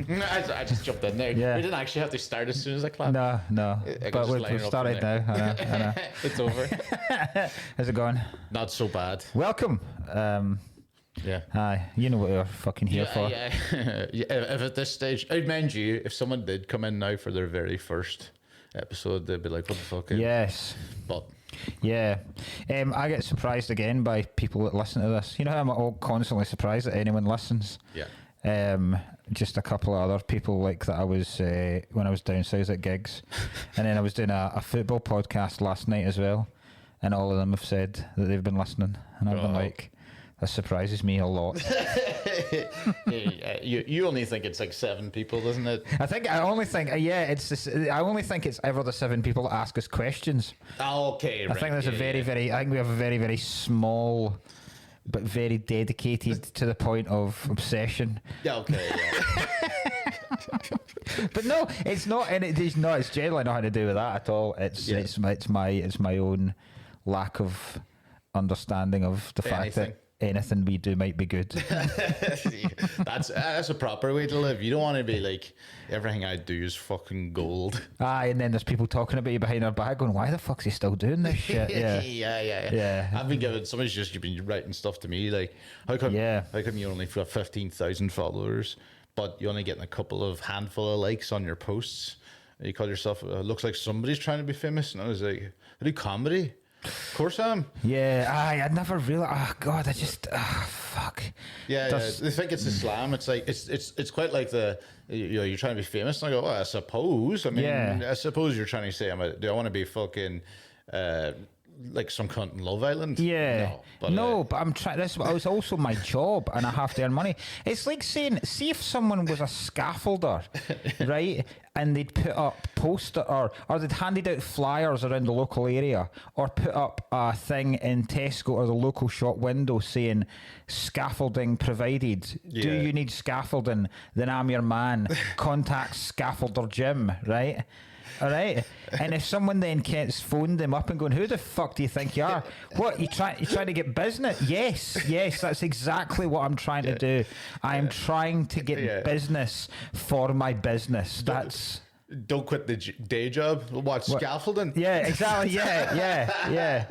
I just jumped in there. Yeah. We didn't actually have to start as soon as I clapped. No. But we've started now. I know. It's over. How's it going? Not so bad. Welcome. Yeah. Hi. You know what you're fucking here for. Yeah. If at this stage, I'd mind you, if someone did come in now for their very first episode, they'd be like, what the fuck? Yes. But yeah. I get surprised again by people that listen to this. You know how I'm all constantly surprised that anyone listens? yeah. Just a couple of other people like that I was when I was down south at gigs, and then I was doing a football podcast last night as well, and all of them have said that they've been listening, and I've been like, that surprises me a lot. You only think it's like 7 people, doesn't it? I only think it's ever the 7 people that ask us questions. Okay, right. I think there's I think we have a very, very small but very dedicated to the point of obsession. Yeah, okay, yeah. But no, it's not, and it's not. It's generally nothing to do with that at all. It's my own lack of understanding of the fact that anything we do might be good. That's a proper way to live. You don't want to be like, everything I do is fucking gold. Aye, and then there's people talking about you behind our back going, why the fuck's he still doing this shit? Yeah. I've been given, you've been writing stuff to me like, how come you only have 15,000 followers, but you're only getting a couple of handful of likes on your posts? And you call yourself, looks like somebody's trying to be famous. And I was like, I do comedy. Of course I am. Yeah, I never realized. Oh God, fuck. Yeah, they think it's Islam. It's like it's quite like you're trying to be famous. And I go, well, I suppose. I mean, I suppose you're trying to say, do I want to be fucking like some cunt in Love Island? Yeah, but I'm trying. This was also my job, and I have to earn money. It's like saying, see if someone was a scaffolder, right, and they'd put up or they'd handed out flyers around the local area, or put up a thing in Tesco or the local shop window saying scaffolding provided. Yeah. Do you need scaffolding? Then I'm your man. Contact Scaffolder Jim, right? All right, and if someone then gets phoned them up and going, who the fuck do you think you are? What, you trying to get business? Yes, that's exactly what I'm trying to do. I am trying to get business for my business. Don't quit the day job. What, scaffolding? Yeah, exactly. Yeah.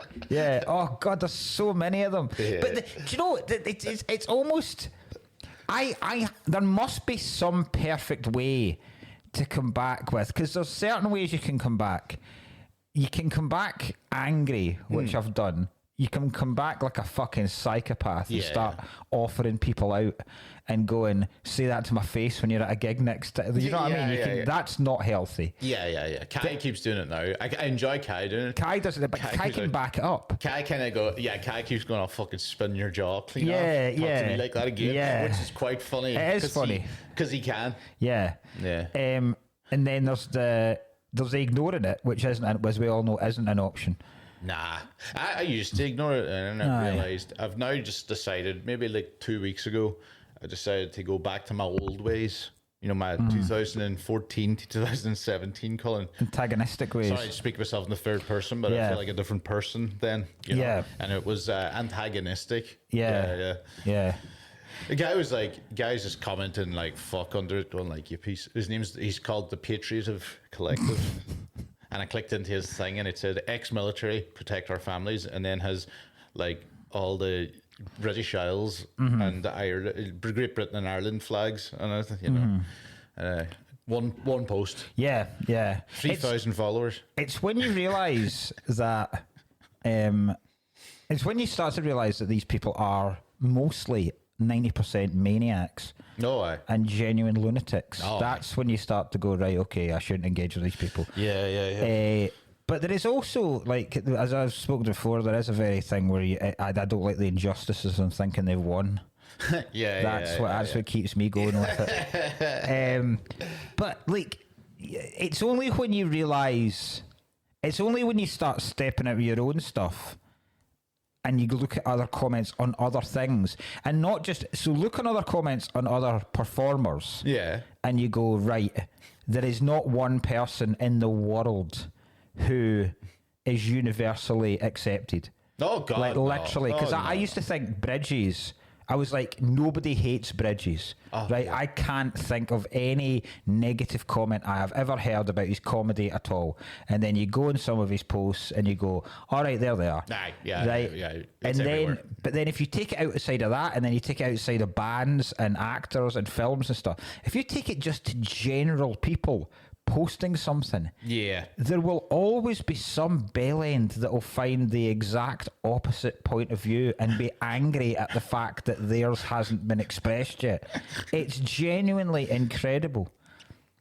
Oh God, there's so many of them. Yeah. But do you know? It's almost. There must be some perfect way to come back with, because there's certain ways you can come back. You can come back angry, which I've done. You can come back like a fucking psychopath and start offering people out and going, say that to my face when you're at a gig next to, you know what I mean? That's not healthy. Yeah. Kai keeps doing it now. I enjoy Kai doing it. Kai does it, but Kai can back it up. Kai kind of go, Kai keeps going, I'll fucking spin your jaw clean off. Talk to me like that again, which is quite funny. It is funny. Because he can. Yeah. And then there's the ignoring it, which isn't, as we all know, isn't an option. Nah, I used to ignore it, and then I realised I've now just decided, maybe like 2 weeks ago, I decided to go back to my old ways. You know, my 2014 to 2017 Cullen. Antagonistic ways. Sorry to speak myself in the third person, but I feel like a different person then. You know? And it was antagonistic. Yeah. The guy was like, guys just commenting like fuck under it, going like, you piece. He's called the Patriotive Collective. And I clicked into his thing and it said ex-military, protect our families, and then has like all the British Isles and the Great Britain and Ireland flags and everything, one post. Yeah. 3,000 followers. It's when you realise that it's when you start to realise that these people are mostly 90% maniacs and genuine lunatics. That's when you start to go, right, okay, I shouldn't engage with these people. But there is also, like, as I've spoken before, there is a very thing where I don't like the injustices and thinking they've won. That's what keeps me going with it. But like, it's only when you realise, it's only when you start stepping out with your own stuff and you look at other comments on other things, and not just, so look on other comments on other performers, and you go, right, there is not one person in the world who is universally accepted. Oh God, like literally, because I used to think Bridges I was like, nobody hates bridges, right? Yeah. I can't think of any negative comment I have ever heard about his comedy at all. And then you go in some of his posts and you go, all right, there they are. Yeah, right? Yeah. And then, but then if you take it outside of that, and then you take it outside of bands and actors and films and stuff, if you take it just to general people posting something, there will always be some bellend that will find the exact opposite point of view and be angry at the fact that theirs hasn't been expressed yet. It's genuinely incredible.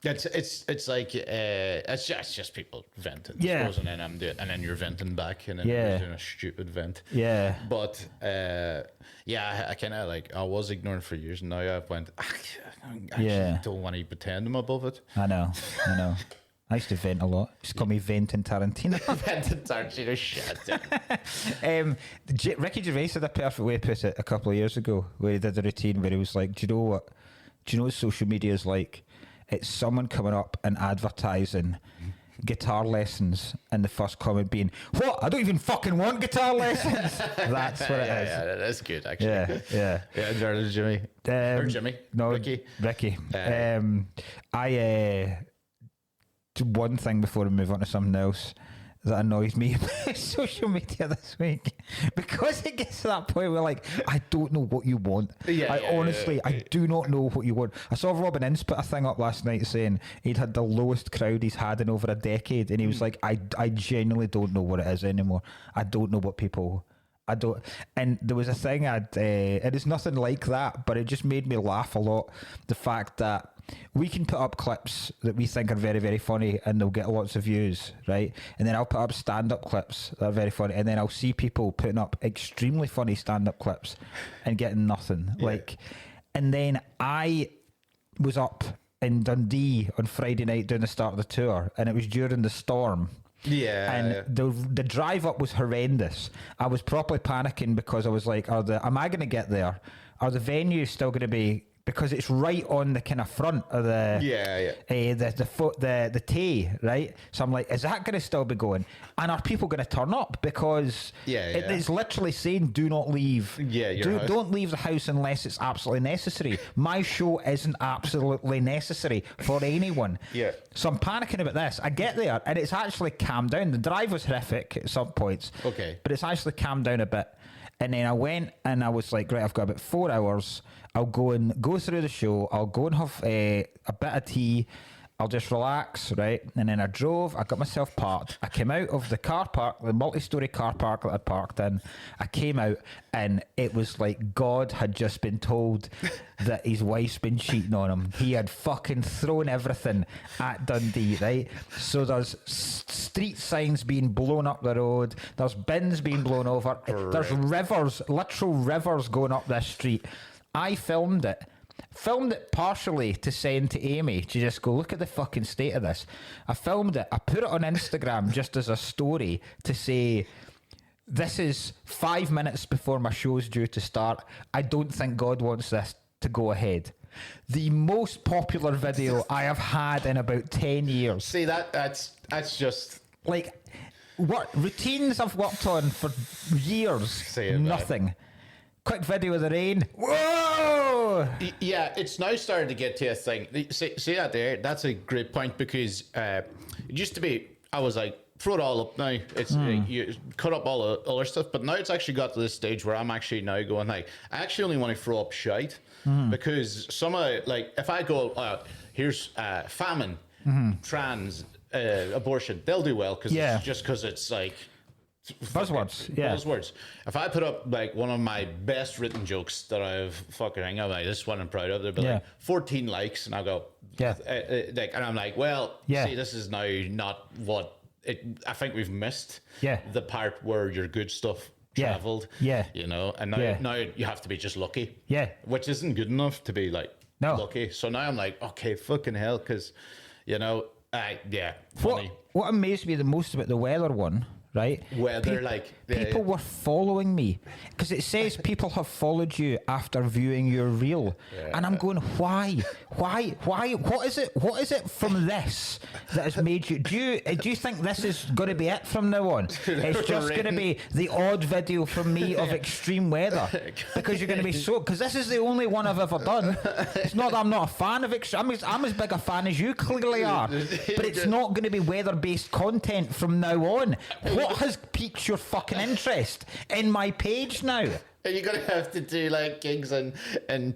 It's like it's just people venting, suppose, and then and then you're venting back, and then you're doing a stupid vent. Yeah. But I kind of like I was ignorant for years, and now I've went. I actually don't want to pretend I'm above it. I know. I used to vent a lot. Just call me Venting Tarantino. Venting Tarantino, shit. Ricky Gervais had a perfect way to put it a couple of years ago, where he did a routine where he was like, "Do you know what? Do you know what social media is like? It's someone coming up and advertising guitar lessons, and the first comment being, what? I don't even fucking want guitar lessons." That's what it is. Yeah, that's good, actually. Yeah. Jimmy. Or Jimmy. No, Ricky. One thing before we move on to something else that annoys me about social media this week, because it gets to that point where, like, I don't know what you want. I do not know what you want. I saw Robin Ince put a thing up last night saying he'd had the lowest crowd he's had in over a decade, and he was like, I genuinely don't know what it is anymore. I don't know what people... I don't... And there was a thing it is nothing like that, but it just made me laugh a lot. The fact that we can put up clips that we think are very, very funny and they'll get lots of views, right? And then I'll put up stand-up clips that are very funny, and then I'll see people putting up extremely funny stand-up clips and getting nothing. And then I was up in Dundee on Friday night doing the start of the tour, and it was during the storm. And the drive up was horrendous. I was properly panicking because I was like, am I going to get there? Are the venues still going to be... Because it's right on the kind of front of the the Tay, right? So I'm like, is that going to still be going? And are people going to turn up? Because it's literally saying, do not leave. Don't leave the house unless it's absolutely necessary. My show isn't absolutely necessary for anyone. So I'm panicking about this. I get there, and it's actually calmed down. The drive was horrific at some points. But it's actually calmed down a bit. And then I went and I was like, right, I've got about 4 hours. I'll go through the show. I'll go and have a bit of tea. I'll just relax, right? And then I drove. I got myself parked. I came out of the car park, the multi-story car park that I'd parked in. I came out, and it was like God had just been told that his wife's been cheating on him. He had fucking thrown everything at Dundee, right? So there's street signs being blown up the road. There's bins being blown over. There's rivers, literal rivers going up this street. I filmed it partially to send to Amy to just go, look at the fucking state of this. I filmed it. I put it on Instagram just as a story to say, this is 5 minutes before my show's due to start. I don't think God wants this to go ahead. The most popular video I have had in about 10 years. See, that's just... Like, what routines I've worked on for years, nothing. Quick video of the rain. Whoa! Yeah, it's now starting to get to a thing. See that there? That's a great point, because it used to be, I was like, throw it all up now. It's you cut up all the other stuff, but now it's actually got to this stage where I'm actually now going, like, I actually only want to throw up shite, because some of, like, if I go, here's famine, trans, abortion, they'll do well, because it's just because it's like... Buzzwords. Buzzwords. If I put up like one of my best written jokes that I've fucking hung out, like, this is what I'm proud of, there'll be like 14 likes, and I'll go, and I'm like, well, see, this is now not what I think we've missed the part where your good stuff traveled, you know, and now you have to be just lucky, which isn't good enough to be like lucky. So now I'm like, okay, fucking hell, because, you know, funny. What amazed me the most about the weather one, right? Weather, like people were following me because it says people have followed you after viewing your reel, and I'm going, why? What is it from this that has made you? Do you think this is going to be it from now on? It's just going to be the odd video from me of extreme weather because you're going to be so, because this is the only one I've ever done. It's not that I'm not a fan of extreme. I'm as big a fan as you clearly are, but it's not going to be weather-based content from now on. What has piqued your fucking interest in my page now? Are you going to have to do like gigs in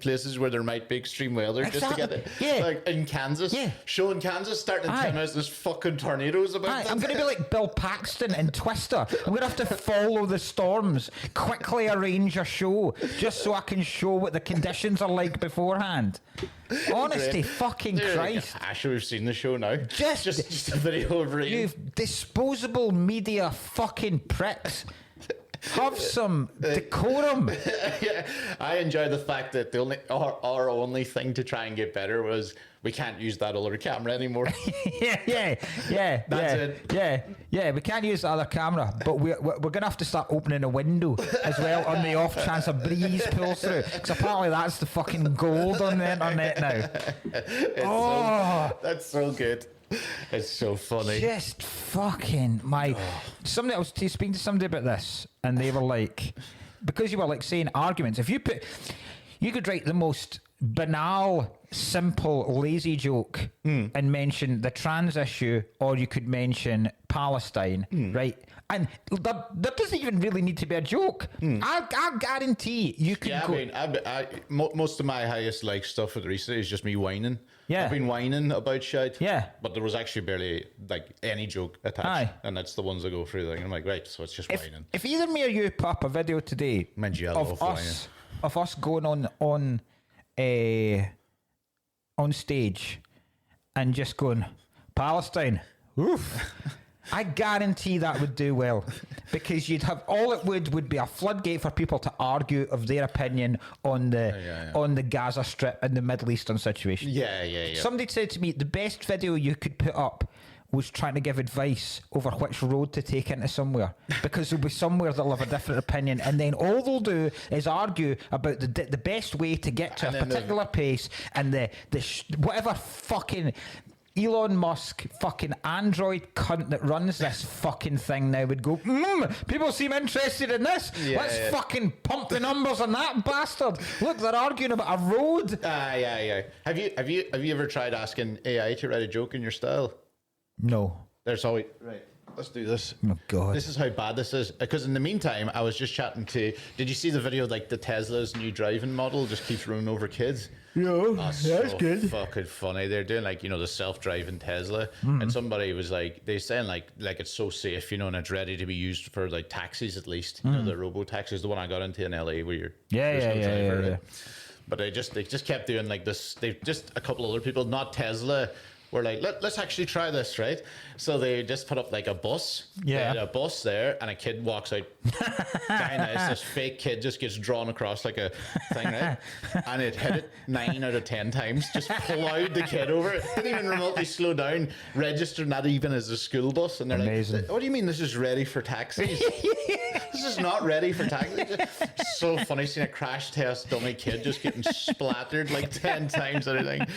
places where there might be extreme weather just to get it? Yeah. Like in Kansas? Yeah. Show in Kansas starting in 10 minutes, there's fucking tornadoes about that. I'm going to be like Bill Paxton in Twister. I'm going to have to follow the storms, quickly arrange a show just so I can show what the conditions are like beforehand. Honestly, fucking Christ. Actually, we've seen the show now. Just a video of rain. You disposable media fucking pricks. Have some decorum. Yeah, I enjoy the fact that our only thing to try and get better was we can't use that other camera anymore. yeah. That's it. Yeah. We can't use the other camera, but we're gonna have to start opening a window as well on the off chance a breeze pulls through. Because apparently that's the fucking gold on the internet now. That's so good. It's so funny. Just fucking somebody, I was speaking to somebody about this, and they were like, because you were like saying arguments, if you could write the most banal, simple, lazy joke and mention the trans issue, or you could mention Palestine, right? And there doesn't even really need to be a joke. I'll guarantee you can go... I mean, most of my highest like stuff for the recently is just me whining. Yeah. I've been whining about shit. Yeah. But there was actually barely like any joke attached. Aye. And that's the ones that go through. Like, I'm like, right, so it's just whining. If either me or you put up a video today of us going on stage and just going, Palestine, oof. I guarantee that would do well, because you'd have all it would be a floodgate for people to argue of their opinion on the Gaza Strip and the Middle Eastern situation. Yeah. Somebody said to me the best video you could put up was trying to give advice over which road to take into somewhere, because there'll be somewhere that'll have a different opinion, and then all they'll do is argue about the best way to get to a particular pace, and whatever fucking Elon Musk fucking android cunt that runs this fucking thing now would go, people seem interested in this. Let's fucking pump the numbers on that bastard. Look, they're arguing about a road. Yeah. Have you ever tried asking AI to write a joke in your style? No. There's always... Right. Let's do this. Oh, God. This is how bad this is. Because in the meantime, I was just chatting to... Did you see the video, like, the Tesla's new driving model just keeps running over kids? No, that's good. Fucking funny. They're doing, like, the self-driving Tesla. And somebody was like... They're saying, like it's so safe, and it's ready to be used for, like, taxis at least. The robo-taxis, the one I got into in LA where you're... Yeah. But they just kept doing, like, this... They just... A couple other people, not Tesla... We're like, let's actually try this, right? So they just put up like a bus. Yeah. They had a bus there, and a kid walks out. Very nice. This fake kid just gets drawn across like a thing, right? And it hit it 9 out of 10 times. Just plowed the kid over it. Didn't even remotely slow down. Registered not even as a school bus. And they're amazing. Like, what do you mean this is ready for taxis? This is not ready for taxis. So funny seeing a crash test dummy kid just getting splattered like 10 times and everything.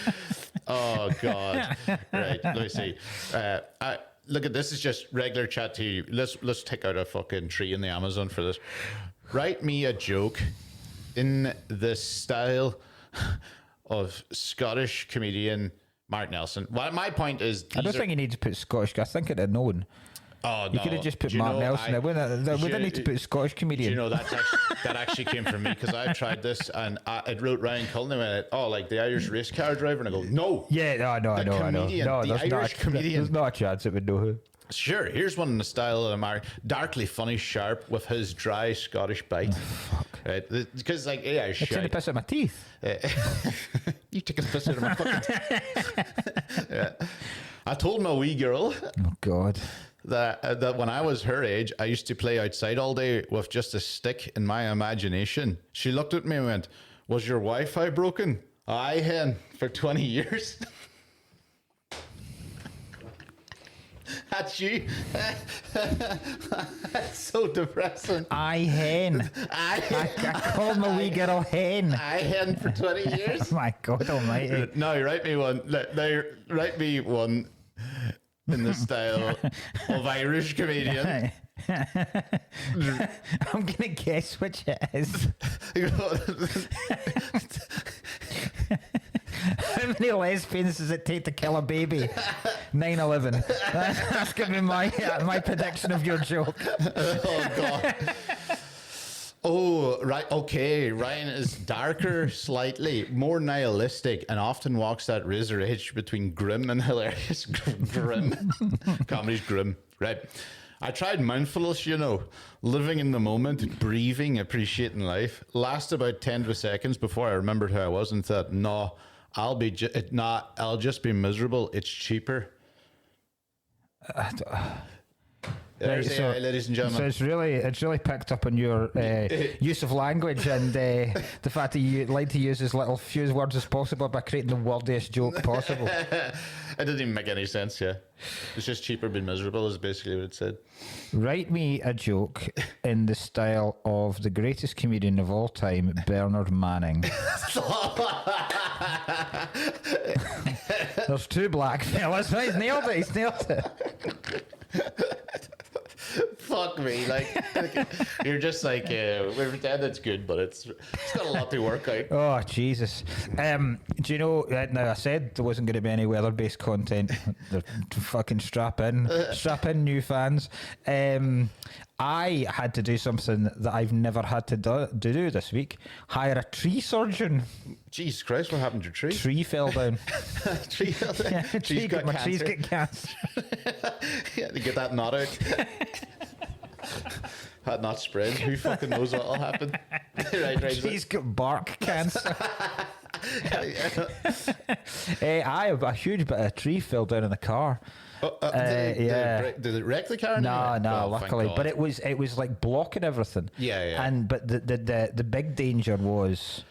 Oh, God. Right, let me see. Look at this. Is just regular chat to you. Let's take out a fucking tree in the Amazon for this. Write me a joke in the style of Scottish comedian Mark Nelson. Well, my point is... I don't think you need to put Scottish. I think it'd have known. Oh, no. You could have just put Mark Nelson. We didn't need to put Scottish comedian. Do you know that actually came from me, because I've tried this, and it wrote Ryan Cullen and went, like the Irish race car driver, and I go, no. Yeah, I know. No, the Irish comedian. There's not a chance it would know who. Sure, here's one in the style of Mark, darkly funny, sharp, with his dry Scottish bite. Fuck. Right, because like AI It's taking the piss out of my teeth. You took a piss out of my fucking teeth. Yeah. I told my wee girl. Oh, God. That when I was her age, I used to play outside all day with just a stick in my imagination. She looked at me and went, "Was your Wi-Fi broken?" "Aye, hen, for 20 years." That's you. That's so depressing. I hen. I call my wee girl hen. I hen for 20 years. Oh my God almighty. Now write me one. Now write me one in the style of Irish comedian. I'm gonna guess which it is. How many lesbians does it take to kill a baby? 9/11. That's gonna be my prediction of your joke. Oh God. Oh, right. Okay. Ryan is darker, slightly more nihilistic, and often walks that razor edge between grim and hilarious. Grim. Comedy's grim. Right. I tried mindfulness, living in the moment, breathing, appreciating life. Lasted about 10 seconds before I remembered who I was and thought, no, I'll just be miserable. It's cheaper. There's Right, so, ladies and gentlemen. So it's really picked up on your use of language and the fact that you like to use as little few words as possible by creating the wordiest joke possible. It doesn't even make any sense, yeah. It's just cheaper being miserable is basically what it said. Write me a joke in the style of the greatest comedian of all time, Bernard Manning. There's two black fellas. Right, he's nailed it. Fuck me, you're just like we pretend it's good, but it's got a lot to work out. Oh Jesus! Do you know? Now I said there wasn't going to be any weather-based content. They're fucking strap in, new fans. I had to do something that I've never had to do this week. Hire a tree surgeon. Jesus Christ! What happened to your tree? Tree fell down. Tree fell down. Yeah, trees get cancer. Yeah, to get that knot out. Had not spread. Who fucking knows what'll happen? right. Trees got bark cancer. I have a huge bit of tree fell down in the car. Yeah. Did it wreck the car? No, luckily. But it was like blocking everything. Yeah. But the big danger was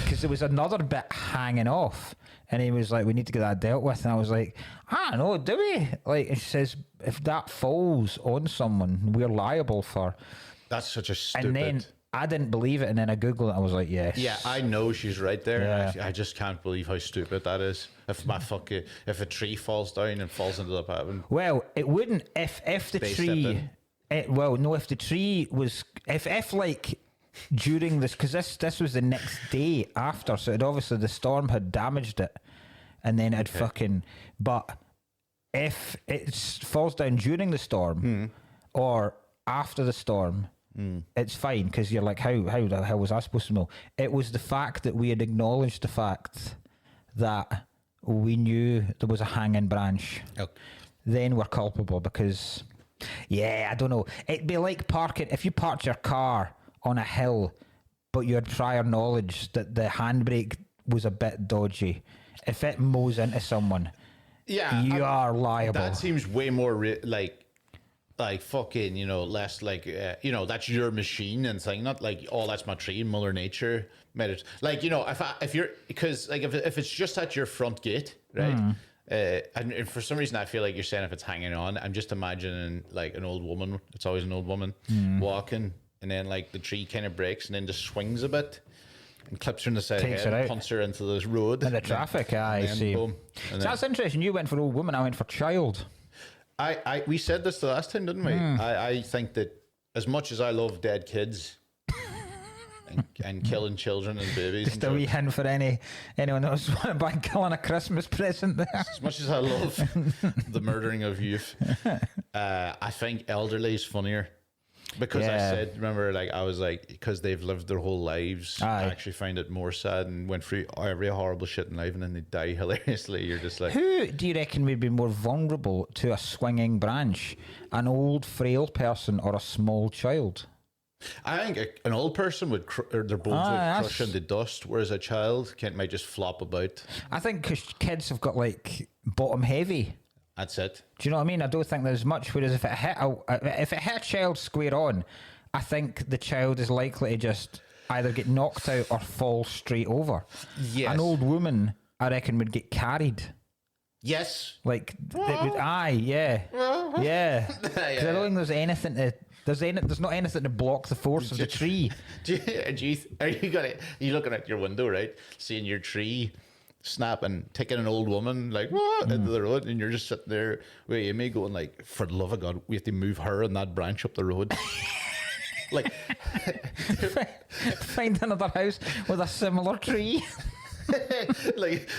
because there was another bit hanging off, and he was like, "We need to get that dealt with." And I was like, "I don't know, do we?" Like, it says, if that falls on someone, we're liable for. That's such a stupid. And then I didn't believe it, and then I googled it. I was like, "Yes." Yeah, I know she's right there. Yeah. I just can't believe how stupid that is. If if a tree falls down and falls into the pavement. Well, it wouldn't if the tree. If the tree was if like during this, because this was the next day after, so it obviously the storm had damaged it, and then it fucking. But if it falls down during the storm or after the storm. It's fine because you're like, how the hell was I supposed to know? It was the fact that we had acknowledged the fact that we knew there was a hanging branch. Okay. Then we're culpable because, I don't know. It'd be like parking, if you parked your car on a hill, but you had prior knowledge that the handbrake was a bit dodgy. If it mows into someone, you are liable. That seems way more like fucking, less like, that's your machine and thing, not like, oh, that's my tree, Mother Nature made it. Like, if you're, because like if it's just at your front gate, right? And for some reason I feel like you're saying if it's hanging on, I'm just imagining like an old woman, it's always an old woman walking, and then like the tree kind of breaks and then just swings a bit and clips her in the side of the head, punts her into this road. In the traffic, I see. Boom, so that's interesting. You went for old woman, I went for child. We said this the last time, didn't we? I think that as much as I love dead kids and killing children and babies, just a wee hint for anyone else about killing a Christmas present there. As much as I love the murdering of youth, I think elderly is funnier. Because I said, remember, like I was like, because they've lived their whole lives, I actually find it more sad and went through every horrible shit in life, and then they die hilariously. You're just like, who do you reckon would be more vulnerable to a swinging branch, an old frail person or a small child? I think an old person would their bones would crush into dust, whereas a child might just flop about. I think because kids have got like bottom heavy. That's it. Do you know what I mean? I don't think there's much. Whereas if it hit a child square on, I think the child is likely to just either get knocked out or fall straight over. Yes. An old woman, I reckon, would get carried. Yes. Like, yeah. Yeah. 'Cause I don't think there's anything to... There's not anything to block the force of the tree. Are you looking at your window, right? Seeing your tree snap and taking an old woman like into the road, and you're just sitting there with Amy going like, for the love of God, we have to move her and that branch up the road. Like, find another house with a similar tree. Like,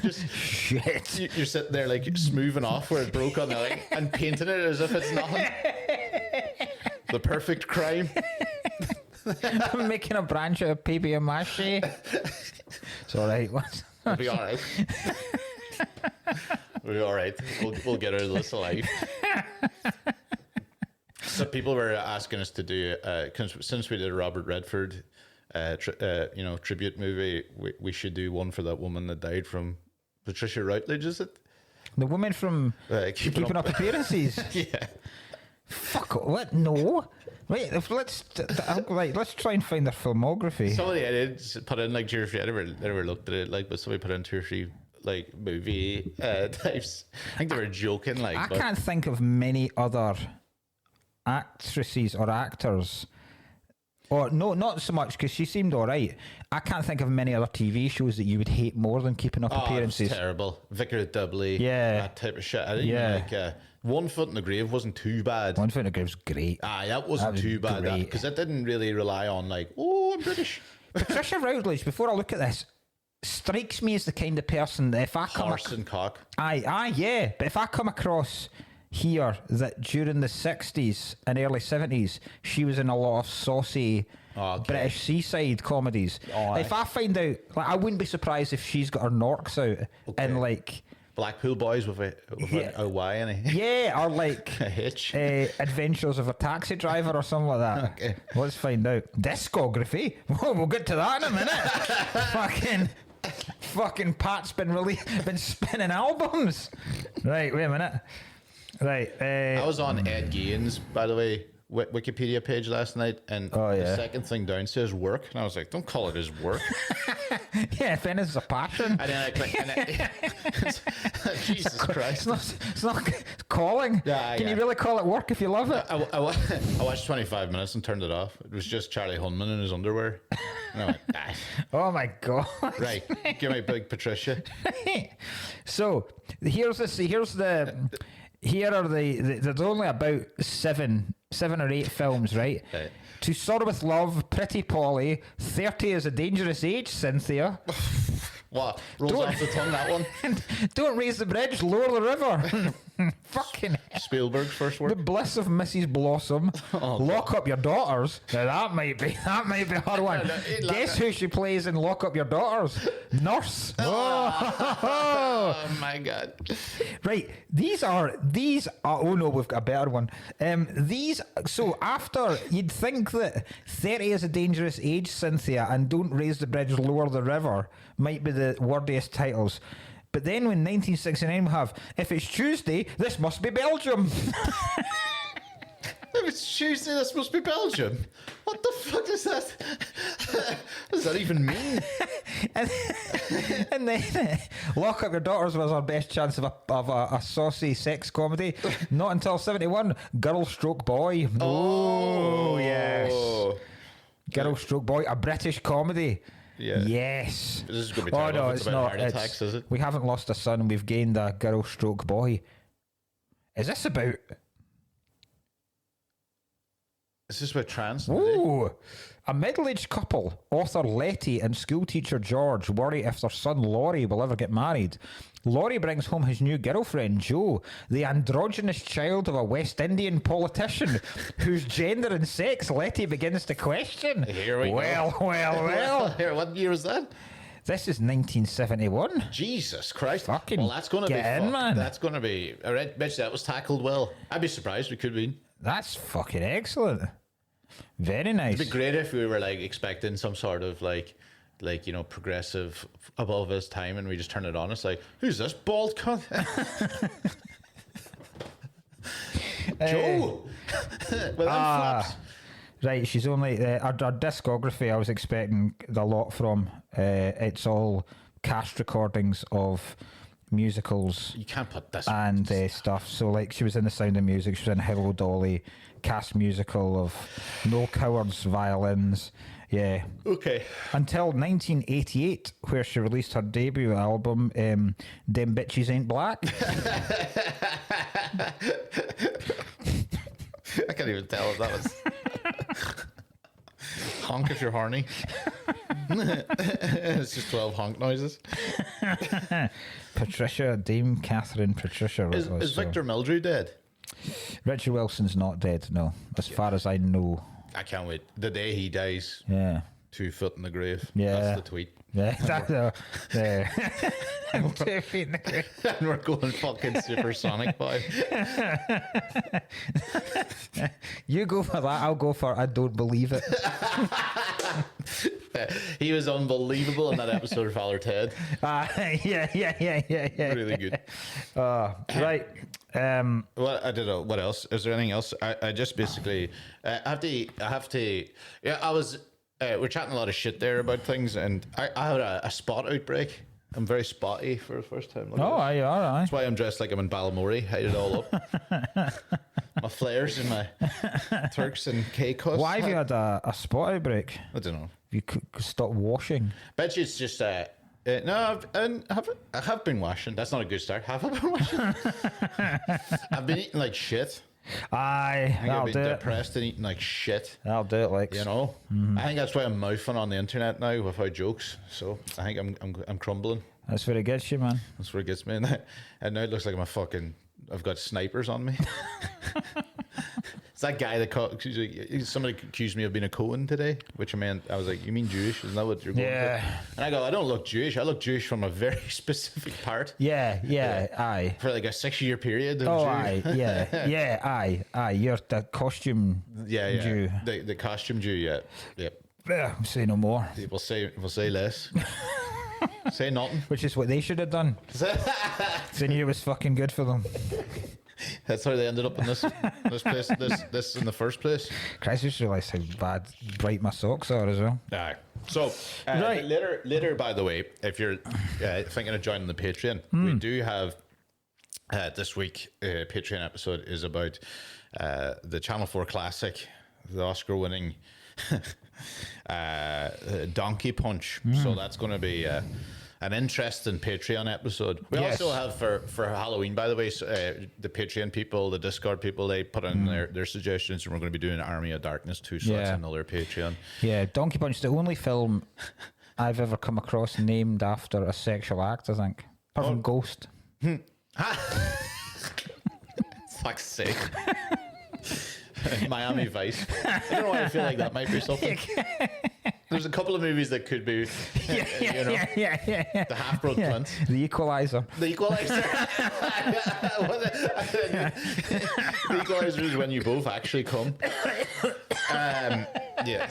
just shit. You're sitting there like smoothing off where it broke on the leg and painting it as if it's nothing. The perfect crime. I'm making a branch out of papier mâche. It's all right. It'll be all right. We'll be all right. We'll get out of this alive. So people were asking us to do, since we did a Robert Redford, tribute movie, we should do one for that woman that died from Patricia Routledge, is it? The woman from Keeping Up Appearances? Yeah. Fuck, what? No. Wait, let's try and find their filmography. Somebody did put in like 2 or 3, I never looked at it, like, but somebody put in 2 or 3 like movie types. I think they were joking, like. I can't think of many other actresses or actors, or no, not so much because she seemed all right. I can't think of many other TV shows that you would hate more than Keeping Up Appearances. It's terrible. Vicar of Dibley, that type of shit. I didn't like. One Foot in the Grave wasn't too bad. One Foot in the Grave was great. That wasn't too bad because it didn't really rely on like, I'm British. Patricia Routledge, before I look at this, strikes me as the kind of person that if I come horse and cock. Yeah, but if I come across here that during the 60s and early 70s she was in a lot of saucy British seaside comedies. If I find out, like, I wouldn't be surprised if she's got her Norks out and like Blackpool Boys with a Y in it. Yeah, or like a hitch. Adventures of a Taxi Driver or something like that. Okay. Let's find out. Discography? Whoa, we'll get to that in a minute. Fucking Pat's been spinning albums. Right, wait a minute. Right. I was on Ed Gein's, by the way, Wikipedia page last night, and the second thing down says work, and I was like, don't call it his work. Yeah, if it's a passion. And then I clicked, Jesus Christ. It's not calling. Can you really call it work if you love it? I watched 25 minutes and turned it off. It was just Charlie Hunman in his underwear. And I went, oh my God. Right, give me Big Patricia. So, here are there's only about seven or 8 films, right? To Soar With Love, Pretty Polly, 30 is a Dangerous Age, Cynthia. What? Rolls off the tongue, that one. Don't Raise the Bridge, Lower the River. Fucking Spielberg's first word. The Bliss of Mrs. Blossom. Lock Up Your Daughters. Now that might be a hard one. Guess who she plays in Lock Up Your Daughters? Nurse. Oh my God. Right. These are. Oh no, we've got a better one. So after, you'd think that 30 is a Dangerous Age, Cynthia, and Don't Raise the Bridge, Lower the River might be the wordiest titles. But then when 1969 we have, If It's Tuesday, This Must Be Belgium. If it's Tuesday, this must be Belgium. What the fuck is that? What does that even mean? and then Lock Up Your Daughters was our best chance of a saucy sex comedy. Not until 71, Girl Stroke Boy. Oh yes. Girl Stroke Boy, a British comedy. Yeah. Yes. This is going to be terrible. No, it's not. Heart attacks, is it? We haven't lost a son, we've gained a girl stroke boy. Is this about... Is this about trans? Ooh. A middle-aged couple, author Letty and schoolteacher George, worry if their son Laurie will ever get married. Laurie brings home his new girlfriend, Jo, the androgynous child of a West Indian politician whose gender and sex Letty begins to question. Here we go. Well. Here, what year was that? This is 1971. Jesus Christ. Fucking well, that's going to be in, man. That's going to be... I bet that was tackled well. I'd be surprised. We could be. That's fucking excellent. Very nice. It'd be great if we were like expecting some sort of like progressive above his time, and we just turn it on. It's like, who's this bald cunt? Joe. With them flaps. Right, she's only our discography. I was expecting a lot from. It's all cast recordings of musicals. You can't put this and stuff. So like she was in The Sound of Music, she was in Hello Dolly, cast musical of No Cowards Violins. Yeah. Okay. Until 1988, where she released her debut album, Dem Bitches Ain't Black. I can't even tell if that was honk if you're horny. It's just 12 honk noises. Dame Catherine Patricia. Is Victor Mildrew dead? Richard Wilson's not dead, no. As far as I know. I can't wait. The day he dies. Yeah. 2 foot in the grave. Yeah. That's the tweet. Yeah, exactly. Yeah. 2 feet in the grave. And we're going fucking supersonic, boy. You go for that, I'll go for I don't believe it. He was unbelievable in that episode of Father Ted. Yeah. Really good. Right. Well, I don't know. What else? Is there anything else? I just basically I have to. Yeah, I was. We're chatting a lot of shit there about things, and I had a spot outbreak. I'm very spotty for the first time. Oh, are you all right? That's why I'm dressed like I'm in Ballamorey. Hide it all up. My flares and my Turks and Caicos. Why have you had a spot outbreak? I don't know. You could stop washing. Bet you it's just no, I have been washing. That's not a good start. Have I been washing? I've been eating like shit. Aye, I've do been it. depressed and eating like shit. I'll do it, like You know, I think that's why I'm mouthing on the internet now without jokes. So I think I'm crumbling. That's where it gets you, man. That's where it gets me. And now it looks like I've got snipers on me. It's that guy that somebody accused me of being a Cohen today, which I was like, you mean Jewish? Isn't that what you're going Yeah. for? And I go, I don't look Jewish. I look Jewish from a very specific part. Yeah, aye. For like a 6-year period. Oh, aye, yeah, aye. You're the costume Jew. The costume Jew, yeah. Yeah, say no more. We'll say less. Say nothing. Which is what they should have done. They knew it was fucking good for them. That's how they ended up in this place. This in the first place. Christ, I just realised how bright my socks are as well. Aye. So Right. later, by the way, if you're thinking of joining the Patreon, we do have this week. Patreon episode is about the Channel 4 classic, the Oscar-winning Donkey Punch. So that's going to be an interesting Patreon episode. We also have for Halloween, by the way, the Patreon people, the Discord people, they put in their suggestions, and we're going to be doing Army of Darkness too. So that's another Patreon. Yeah, Donkey Punch, the only film I've ever come across named after a sexual act, I think. Apart from Ghost. Fuck's sake. Miami Vice. I don't know why I feel like that might be something. There's a couple of movies that could be, Yeah. The Half-Blood Prince. The Equalizer. The Equalizer. The Equalizer is when you both actually come. Yeah.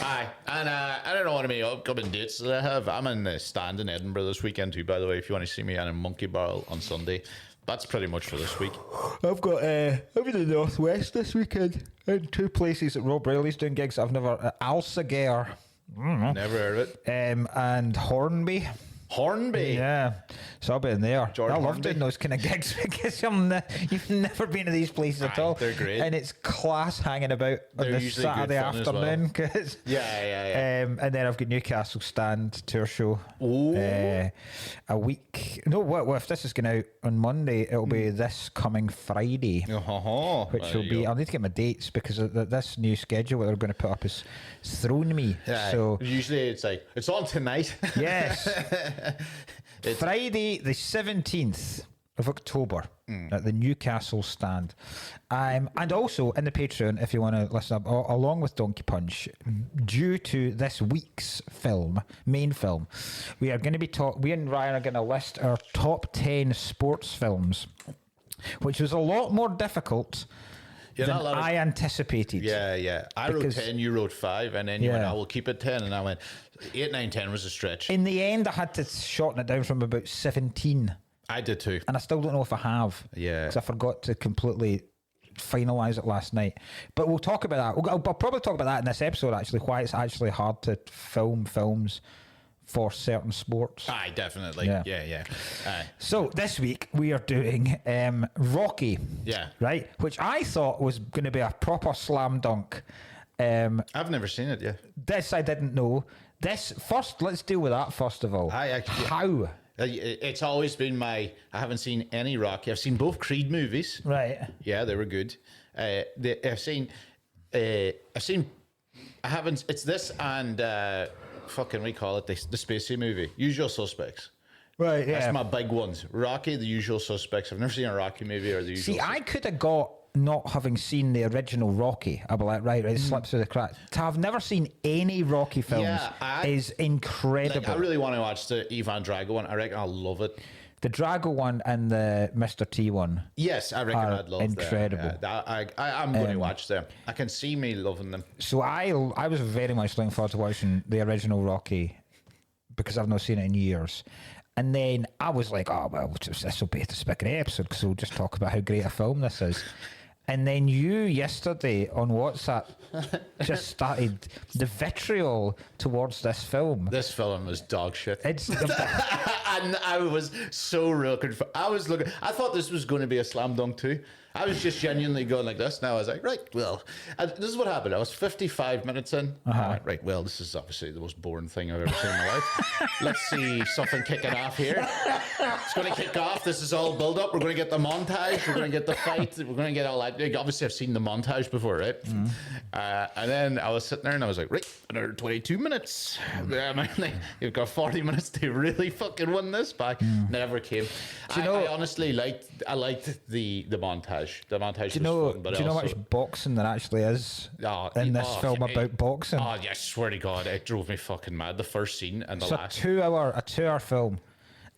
Aye. And I don't know what upcoming dates that I have. I'm in the stand in Edinburgh this weekend too, by the way, if you want to see me. I'm in Monkey Barrel on Sunday. That's pretty much for this week. I've got I'm in the Northwest this weekend in 2 places that Rob Riley's doing gigs I've never Alsager. Never heard of it. And Hornby. Hornby. Yeah. So I'll be in there. George I love Hornby. doing those kind of gigs because you've never been to these places at Aye, all. they're great. And it's class hanging about on They're the usually Saturday good fun as well. afternoon. Cause, Yeah. and then I've got Newcastle Stand tour show. Ooh. A week. No, what if this is going out on Monday? It'll be this coming Friday. Which will be, I'll need to get my dates because this new schedule that they're going to put up is thrown me. Yeah, So usually it's like, it's on tonight. yes, Friday the 17th of October at the Newcastle Stand. And also in the Patreon, if you want to listen up, along with Donkey Punch, due to this week's main film, we are going to be we and Ryan are going to list our top 10 sports films, which was a lot more difficult than I anticipated. Yeah. I wrote 10, you wrote 5, and then you went, I will keep it 10. And I went, 8, 9, 10 was a stretch. In the end, I had to shorten it down from about 17. I did too. And I still don't know if I have. Yeah. Because I forgot to completely finalise it last night. But we'll talk about that. I'll probably talk about that in this episode, actually, why it's actually hard to film films for certain sports. Aye, definitely. Yeah. Aye. So this week we are doing Rocky. Yeah. Right? Which I thought was going to be a proper slam dunk. I've never seen it yet. This I didn't know. This first, let's deal with that first of all. How? It's always been I haven't seen any Rocky. I've seen both Creed movies. Right. Yeah, they were good. I haven't. It's this and fucking we call it the Spacey movie, Usual Suspects. Right. Yeah. That's my big ones. Rocky, The Usual Suspects. I've never seen a Rocky movie or The Usual. See, I could have got not having seen the original Rocky. I'd be like, right, it slips through the cracks. To have never seen any Rocky films is incredible. I really want to watch the Ivan Drago one. I reckon I'll love it. The Drago one and the Mr. T one. Yes, I reckon I'd love incredible. them. I'm going to watch them. I can see me loving them. So I was very much looking forward to watching the original Rocky because I've not seen it in years. And then I was like, oh, well, this will be the spaghetti episode because we'll just talk about how great a film this is. And then you yesterday on WhatsApp just started the vitriol towards this film. This film is dog shit. It's and I was so real confused. I thought this was going to be a slam dunk too. I was just genuinely going like this. Now I was like, right, well, this is what happened. I was 55 minutes in. I went, right, well, this is obviously the most boring thing I've ever seen in my life. Let's see something kicking off here. It's going to kick off. This is all build up. We're going to get the montage. We're going to get the fight. We're going to get all that. Like, obviously, I've seen the montage before, right? And then I was sitting there and I was like, right, another 22 minutes. You've got 40 minutes to really fucking win this back. Never came. I honestly liked the montage. The montage was fun, but do you know how much boxing there actually is in this film about boxing? Oh, yeah, I swear to God, it drove me fucking mad. The first scene and the last. A 2-hour film.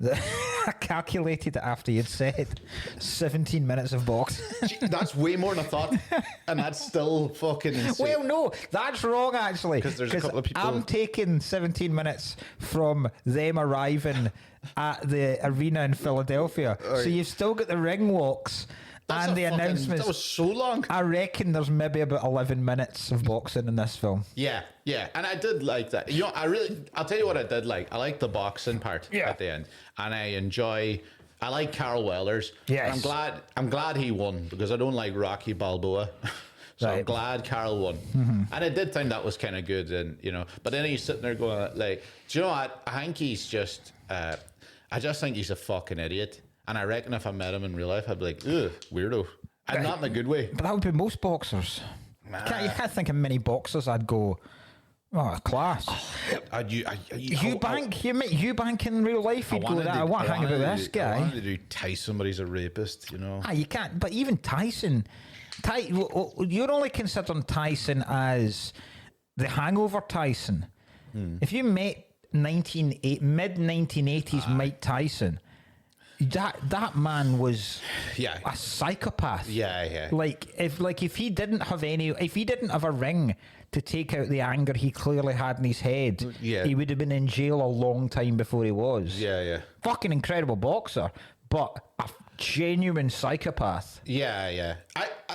I calculated it after you'd said 17 minutes of boxing. That's way more than I thought, and that's still fucking insane. Well, no, that's wrong actually. Because there's a couple of people. I'm taking 17 minutes from them arriving at the arena in Philadelphia, so you've still got the ring walks. And the announcements. That was so long. I reckon there's maybe about 11 minutes of boxing in this film. Yeah. And I did like that. You know, I'll tell you what I did like. I like the boxing part at the end. And I like Carl Weathers. Yes. I'm glad he won because I don't like Rocky Balboa. So right. I'm glad Carl won. And I did think that was kind of good. And, you know, but then he's sitting there going like, do you know what? I think he's just, I just think he's a fucking idiot. And I reckon if I met him in real life, I'd be like, ugh, weirdo. And not in a good way. But that would be most boxers. You can't think of many boxers I'd go, oh, class. You bank in real life, you'd go, I want to hang about this guy. I wanted to do Tyson, but he's a rapist, you know. You can't, but even Tyson, you're only considering Tyson as the Hangover Tyson. If you met mid-1980s Mike Tyson, that man was a psychopath. Yeah. If he didn't have a ring to take out the anger he clearly had in his head, he would have been in jail a long time before he was. Yeah. Fucking incredible boxer, but a genuine psychopath. Yeah.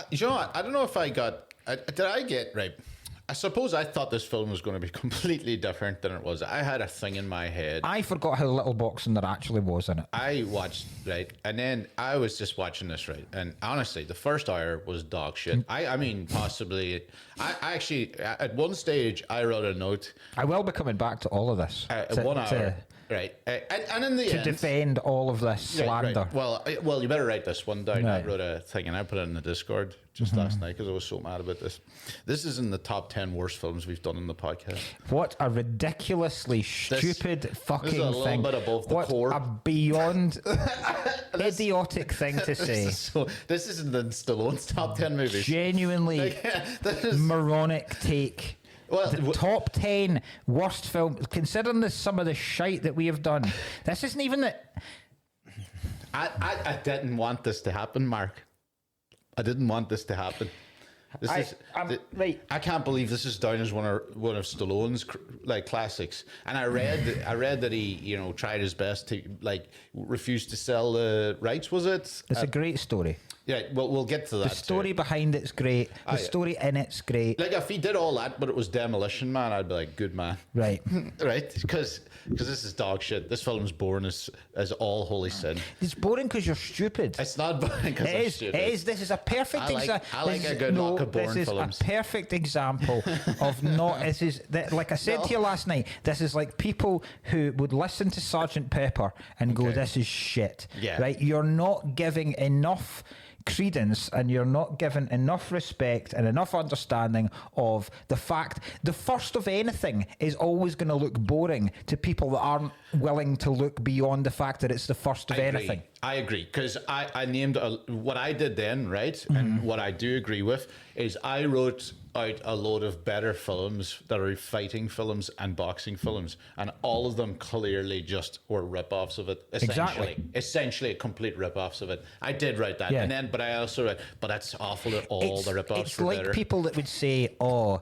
You know what? I don't know if did I get right? I suppose I thought this film was going to be completely different than it was. I had a thing in my head. I forgot how little boxing there actually was in it. I watched, right, and then I was just watching this, right, and honestly, the first hour was dog shit. I mean, possibly, I actually, at one stage, I wrote a note. I will be coming back to all of this. 1 hour. Right, and in the end, to defend all of this slander. Right. Well, you better write this one down. Right. I wrote a thing and I put it in the Discord just last night because I was so mad about this. This is in the top 10 worst films we've done in the podcast. What a ridiculously stupid fucking thing! This is a little bit above the core. What a beyond idiotic thing to say. This isn't in Stallone's top 10 movies. Genuinely moronic take. Well, the top 10 worst films, considering some of the shite that we have done. This isn't even the... I didn't want this to happen, Mark. I didn't want this to happen. I can't believe this is down as one of Stallone's classics. And I read that he tried his best to refuse to sell the rights. Was it? It's a great story. Yeah, well, we'll get to that. The story behind it's great. The story in it's great. Like, if he did all that, but it was Demolition Man, I'd be like, good man. Right. Right? Because this is dog shit. This film's boring as all holy sin. It's boring because you're stupid. It's not boring because I'm stupid. It is. This is a perfect example. I like a good knock of boring films. This is a perfect example of not. This is like I said to you last night. This is like people who would listen to Sergeant Pepper and go, "This is shit." Yeah. Right. You're not giving enough credence and you're not given enough respect and enough understanding of the fact the first of anything is always going to look boring to people that aren't willing to look beyond the fact that it's the first of anything. I agree, because I named what I did then, right? And what I do agree with is I wrote out a load of better films that are fighting films and boxing films, and all of them clearly just were rip-offs of it. Essentially a complete rip-offs of it. I did write that, and then, but I also wrote, but that's awful that all the rip-offs were like better. People that would say, oh,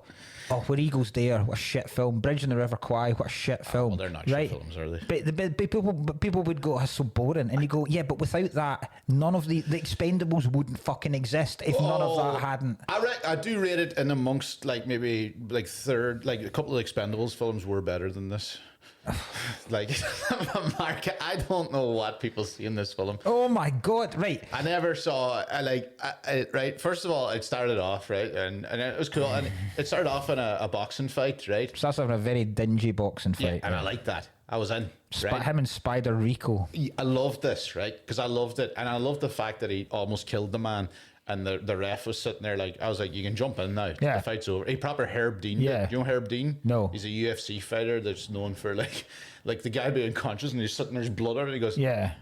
Where Eagles Dare, what a shit film. Bridge on the River Kwai, what a shit film. Well, they're not shit films, are they? But people would go, it's so boring. And you go, yeah, but without that, none of the Expendables wouldn't fucking exist if none of that hadn't. I do rate it in amongst, like, maybe, like, third, like, a couple of Expendables films were better than this. Like, Mark, I don't know what people see in this film. Oh my God, right. I never saw, right, first of all, it started off, right, and it was cool, and it started off in a boxing fight, right? Starts off in a very dingy boxing fight. Yeah, and I liked that. I was in. Right? Him and Spider Rico. I loved this, right, because I loved it, and I loved the fact that he almost killed the man. And the ref was sitting there like, I was like, you can jump in now. Yeah. The fight's over. He proper Herb Dean. Yeah. Do you know Herb Dean? No. He's a UFC fighter that's known for like the guy being conscious and he's sitting there, there's blood on it. He goes, yeah.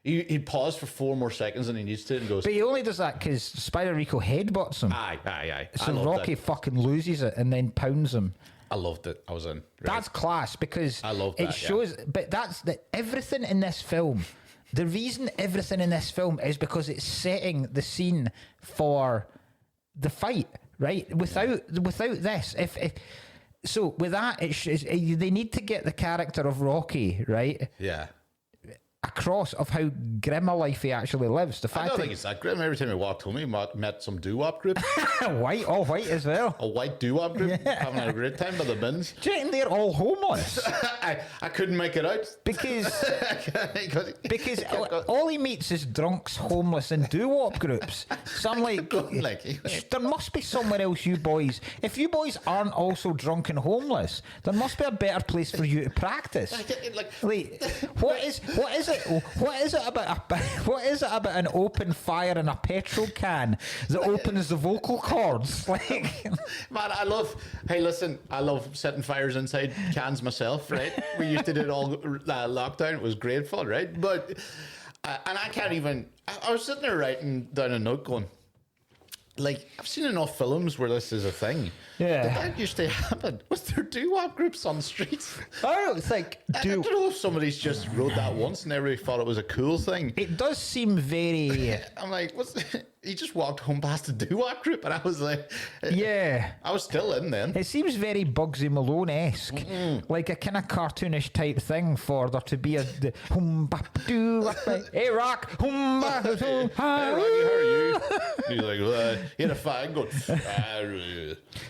He paused for 4 more seconds than he needs to and goes. But he only does that because Spider Rico headbutts him. Aye. So Rocky fucking loses it and then pounds him. I loved it. I was in. Right? That's class because I love that, it shows, but that's everything in this film. The reason everything in this film is because it's setting the scene for the fight, right? Without this, so with that, they need to get the character of Rocky, right? Yeah. Across of how grim a life he actually lives. The fact I don't think it's that grim. Every time he walked home, he met some doo-wop group. All white as well. A white doo-wop group, having a great time by the bins. Do you think they're all homeless? I couldn't make it out. Because all he meets is drunks, homeless, and doo-wop groups. So I'm like, there must be somewhere else, you boys. If you boys aren't also drunk and homeless, there must be a better place for you to practice. What is it about an open fire in a petrol can that opens the vocal cords? Like, man, hey, listen, I love setting fires inside cans myself, right? We used to do it all lockdown. It was great fun, right? But, and I can't even, I was sitting there writing down a note going, like, I've seen enough films where this is a thing. Yeah. That used to happen. Was there doo-wop groups on the streets? I don't think. I don't know if somebody's just wrote that once and everybody thought it was a cool thing. It does seem very. I'm like, he just walked home past a doo-wop group, and I was like, yeah. I was still in then. It seems very Bugsy Malone-esque, like a kind of cartoonish type thing for there to be a hey Rock, hey Rocky, how are you? He's like, he had a fag going.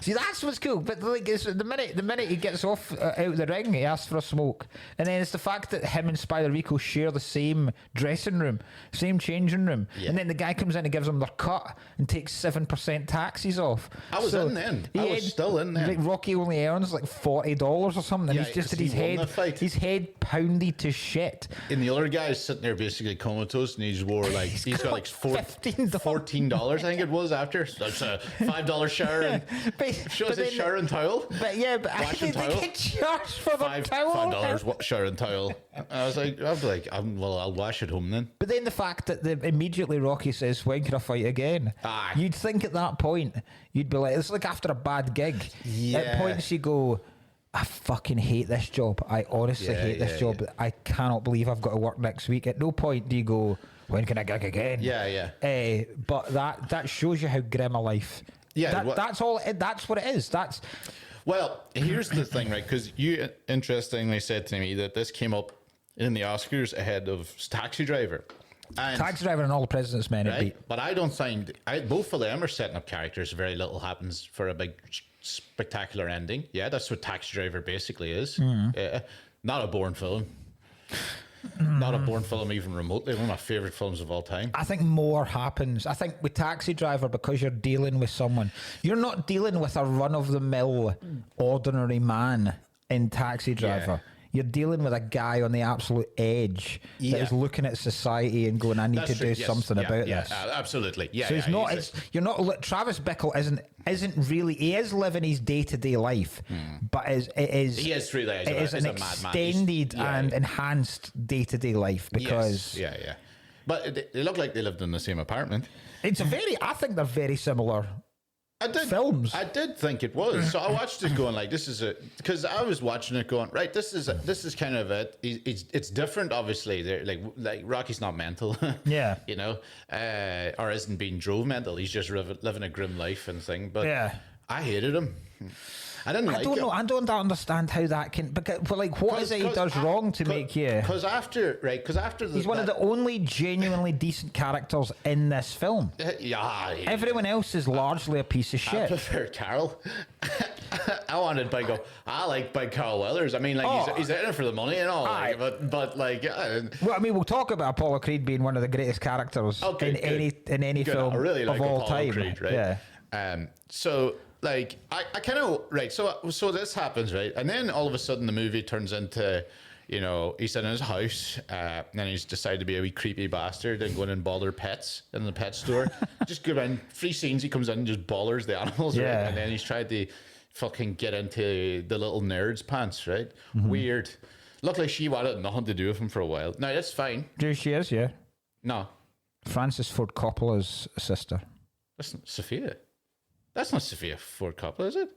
See, that's what's cool. But like, it's the minute he gets off out of the ring, he asks for a smoke, and then it's the fact that him and Spider Rico share the same dressing room, same changing room, and then the guy comes in and gives them their cut and takes 7% taxes off. I was in then. I was still in then. Like Rocky only earns like $40 or something. And he's just had his head pounded to shit. And the other guy's sitting there basically comatose, and he's got like $14, I think it was after. That's a $5 shower and shows his shower and towel. But yeah, but I think they get charged for the towel. $5 shower and towel. I was like, I'll wash it home then. But then the fact that immediately Rocky says, when can I fight again? Aye. You'd think at that point, you'd be like, it's like after a bad gig. Yeah. At points you go, I fucking hate this job. I honestly hate this job. Yeah. I cannot believe I've got to work next week. At no point do you go, when can I gig again? Yeah. But that shows you how grim a life. Yeah. That's all. That's what it is. Well, here's the thing, right? Because you interestingly said to me that this came up in the Oscars ahead of Taxi Driver. And, Taxi Driver and All the President's Men. right? But I don't think both of them are setting up characters. Very little happens for a big spectacular ending. Yeah, that's what Taxi Driver basically is. Yeah, not a boring film. Not a boring film even remotely. One of my favourite films of all time. I think more happens. I think with Taxi Driver, because you're dealing with someone, you're not dealing with a run-of-the-mill ordinary man in Taxi Driver. Yeah. You're dealing with a guy on the absolute edge that is looking at society and going, I need to do something about this. Absolutely. Yeah. So it's not, you're not, Travis Bickle isn't really, he is living his day-to-day life, but he is truly it is an extended and enhanced day-to-day life because... Yes. Yeah. But they look like they lived in the same apartment. I think they're very similar. Films. I did think it was. So I watched it going like, this is because I was watching it going, right, this is kind of it. It's different, obviously. They're like Rocky's not mental. Yeah. You know, or isn't being drove mental. He's just living a grim life and thing. But I hated him. I don't know. I don't understand how that can. But like, what is it he does wrong to make you? Because after he's one of the only genuinely decent characters in this film. Yeah. Everyone else is largely a piece of shit. I prefer Carol. I like Big Carl Weathers. I mean, like he's in it for the money and all. Like, but like. Well, I mean, we'll talk about Apollo Creed being one of the greatest characters in any film I really like of all Apollo time. Creed, right? Yeah. So. Like I kind of right, so this happens, right, and then all of a sudden the movie turns into, you know, he's in his house, and then he's decided to be a wee creepy bastard and going and bother pets in the pet store. Just go around 3 scenes, he comes in and just bothers the animals, right, and then he's tried to fucking get into the little nerd's pants, right? Weird. Looked like she wanted nothing to do with him for a while. No, that's fine. She is, yeah. No, Francis Ford Coppola's sister. That's not Sophia. That's not Sophia Ford Coppola, is it?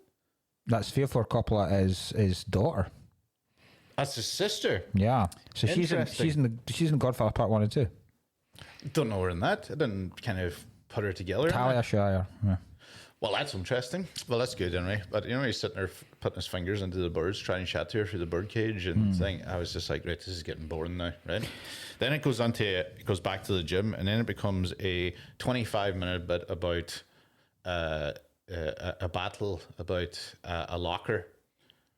That's Sophia Ford Coppola is his daughter. That's his sister. Yeah. So she's in Godfather Part 1 and 2. Don't know her in that. I didn't kind of put her together. Talia Shire. Yeah. Well, that's interesting. Well, that's good anyway. But you know, he's sitting there putting his fingers into the birds, trying to chat to her through the bird cage and thing. I was just like, right, this is getting boring now, right? Then it goes back to the gym, and then it becomes a 25-minute bit about a battle about a locker.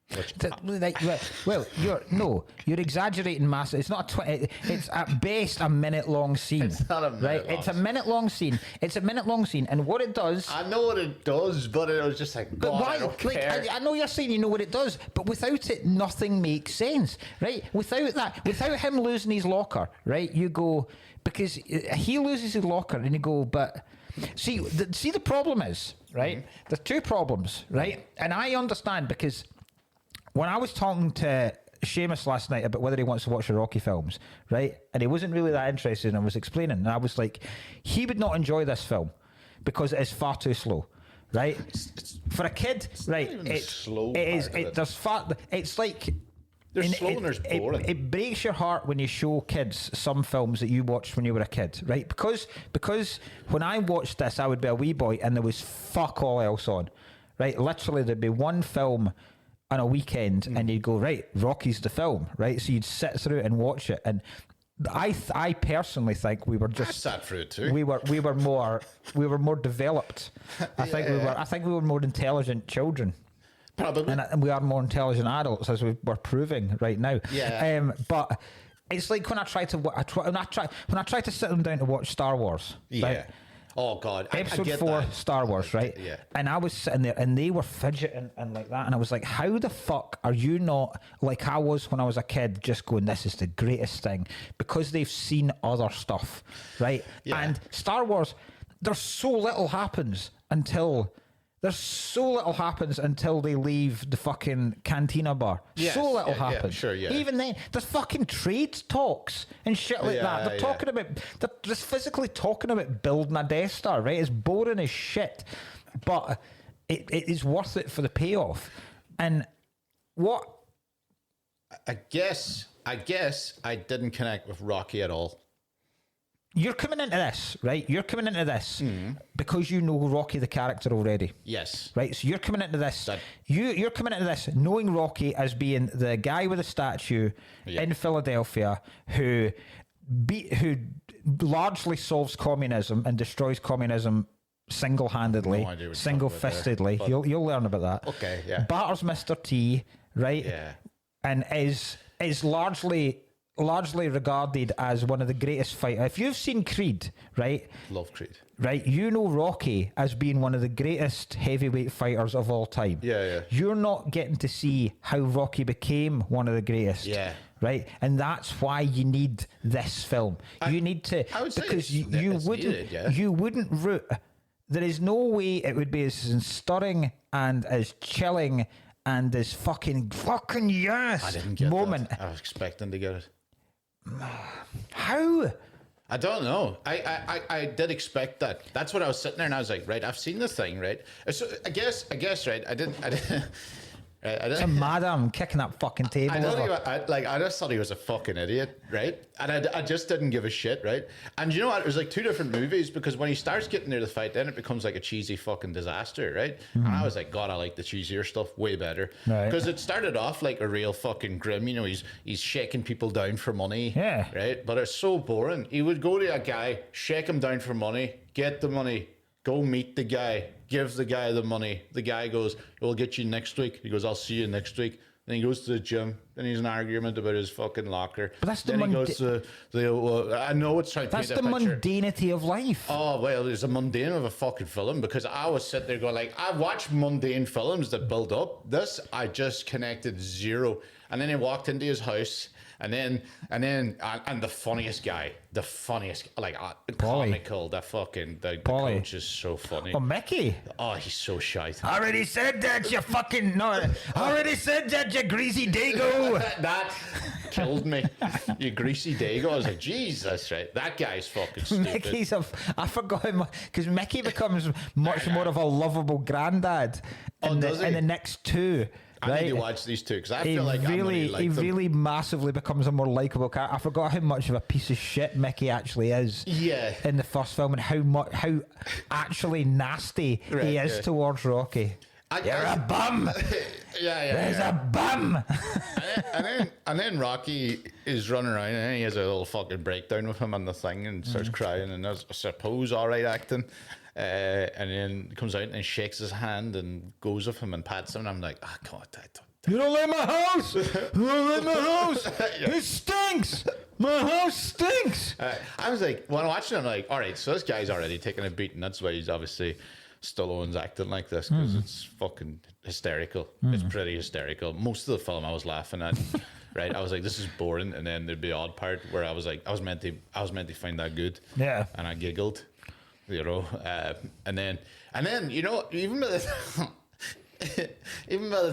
You're exaggerating massive. It's not it's at best a minute-long scene. It's not a minute right? Long. It's a minute-long scene. It's a minute-long scene, and what it does. I know what it does, but it was just like, God, why? I don't care. I know you're saying you know what it does, but without it, nothing makes sense, right? Without him losing his locker, right? You go because he loses his locker, and you go, but. See, the problem is, right? There's 2 problems, right? And I understand because when I was talking to Seamus last night about whether he wants to watch the Rocky films, right? And he wasn't really that interested, and I was explaining, and I was like, he would not enjoy this film because it is far too slow, right? For a kid, right? It's like. There's slow and there's boring. It breaks your heart when you show kids some films that you watched when you were a kid, right? Because when I watched this, I would be a wee boy and there was fuck all else on, right? Literally, there'd be one film on a weekend and you'd go, right, Rocky's the film, right? So you'd sit through it and watch it. And I personally think we were just I sat through it too. We were more developed. I think we were more intelligent children. Probably. And we are more intelligent adults, as we're proving right now. Yeah. But it's like when I try to sit them down to watch Star Wars. Yeah. Right? Oh God. Episode 4, Star Wars, right? Yeah. And I was sitting there, and they were fidgeting and like that, and I was like, "How the fuck are you not like I was when I was a kid, just going, this is the greatest thing?" Because they've seen other stuff, right? Yeah. And Star Wars, there's so little happens until they leave the fucking cantina bar. Yes, so little happens. Sure, yeah. Even then, there's fucking trade talks and shit like that. They're talking about, they're just physically talking about building a Death Star, right? It's boring as shit, but it is worth it for the payoff. And what? I guess I didn't connect with Rocky at all. You're coming into this, right? You're coming into this because you know Rocky the character already. Yes. Right? So you're coming into this. You're coming into this knowing Rocky as being the guy with a statue in Philadelphia who who largely solves communism and destroys communism single-handedly, No idea what you're single-fistedly. talking about there, You'll learn about that. Okay, yeah. Batters Mr. T, right? Yeah. And is largely regarded as one of the greatest fighters. If you've seen Creed, right? Love Creed. Right, you know Rocky as being one of the greatest heavyweight fighters of all time. Yeah. You're not getting to see how Rocky became one of the greatest. Yeah. Right, and that's why you need this film. You need to, I would say because it's wouldn't needed, yeah. you wouldn't root. There is no way it would be as stirring and as chilling and as fucking yes I didn't get moment. that. I was expecting to get it. How? I don't know. I did expect that. That's what I was sitting there and I was like, right, I've seen the thing, right? So I guess, right, I didn't. It's a madam kicking that fucking table. I just thought he was a fucking idiot, right? And I just didn't give a shit, right? And you know what? It was like two different movies because when he starts getting near the fight, then it becomes like a cheesy fucking disaster, right? And I was like, God, I like the cheesier stuff way better because it started off like a real fucking grim. You know, he's shaking people down for money, yeah, right? But it's so boring. He would go to a guy, shake him down for money, get the money. Go meet the guy, give the guy the money. The guy goes, we'll get you next week. He goes, I'll see you next week. Then he goes to the gym. Then he's an argument about his fucking locker. But that's the then he goes to I know it's trying to that's paint the a picture. mundanity of life. Oh, well, it's a mundane of a fucking film because I was sitting there going like, I watch mundane films that build up. This, I just connected zero. And then he walked into his house and the funniest guy, like comical, the coach is so funny. Oh, Mickey. Oh, he's so shite. I already said that, you fucking, no, I already said that, you greasy dago. That killed me. You greasy dago. I was like, Jesus, right? That guy's fucking stupid. I forgot him, because Mickey becomes much more of a lovable granddad in the next two. I need to watch these two because I feel like he really massively becomes a more likable character. I forgot how much of a piece of shit Mickey actually is. Yeah. In the first film, and how actually nasty he is towards Rocky. You're a bum. There's a bum. and then Rocky is running around and then he has a little fucking breakdown with him on the thing and starts crying and that's, I suppose, all right acting. And then comes out and shakes his hand and goes with him and pats him. And I'm like, oh, God, you don't like my house? You don't like my house? It stinks. My house stinks. I was like, when watching it, I'm like, all right, so this guy's already taking a beating. That's why he's obviously Stallone's acting like this because it's fucking hysterical. It's pretty hysterical. Most of the film I was laughing at. Right, I was like, this is boring, and then there'd be the odd part where I was like, I was meant to find that good. Yeah, and I giggled. You know, and then you know, even by the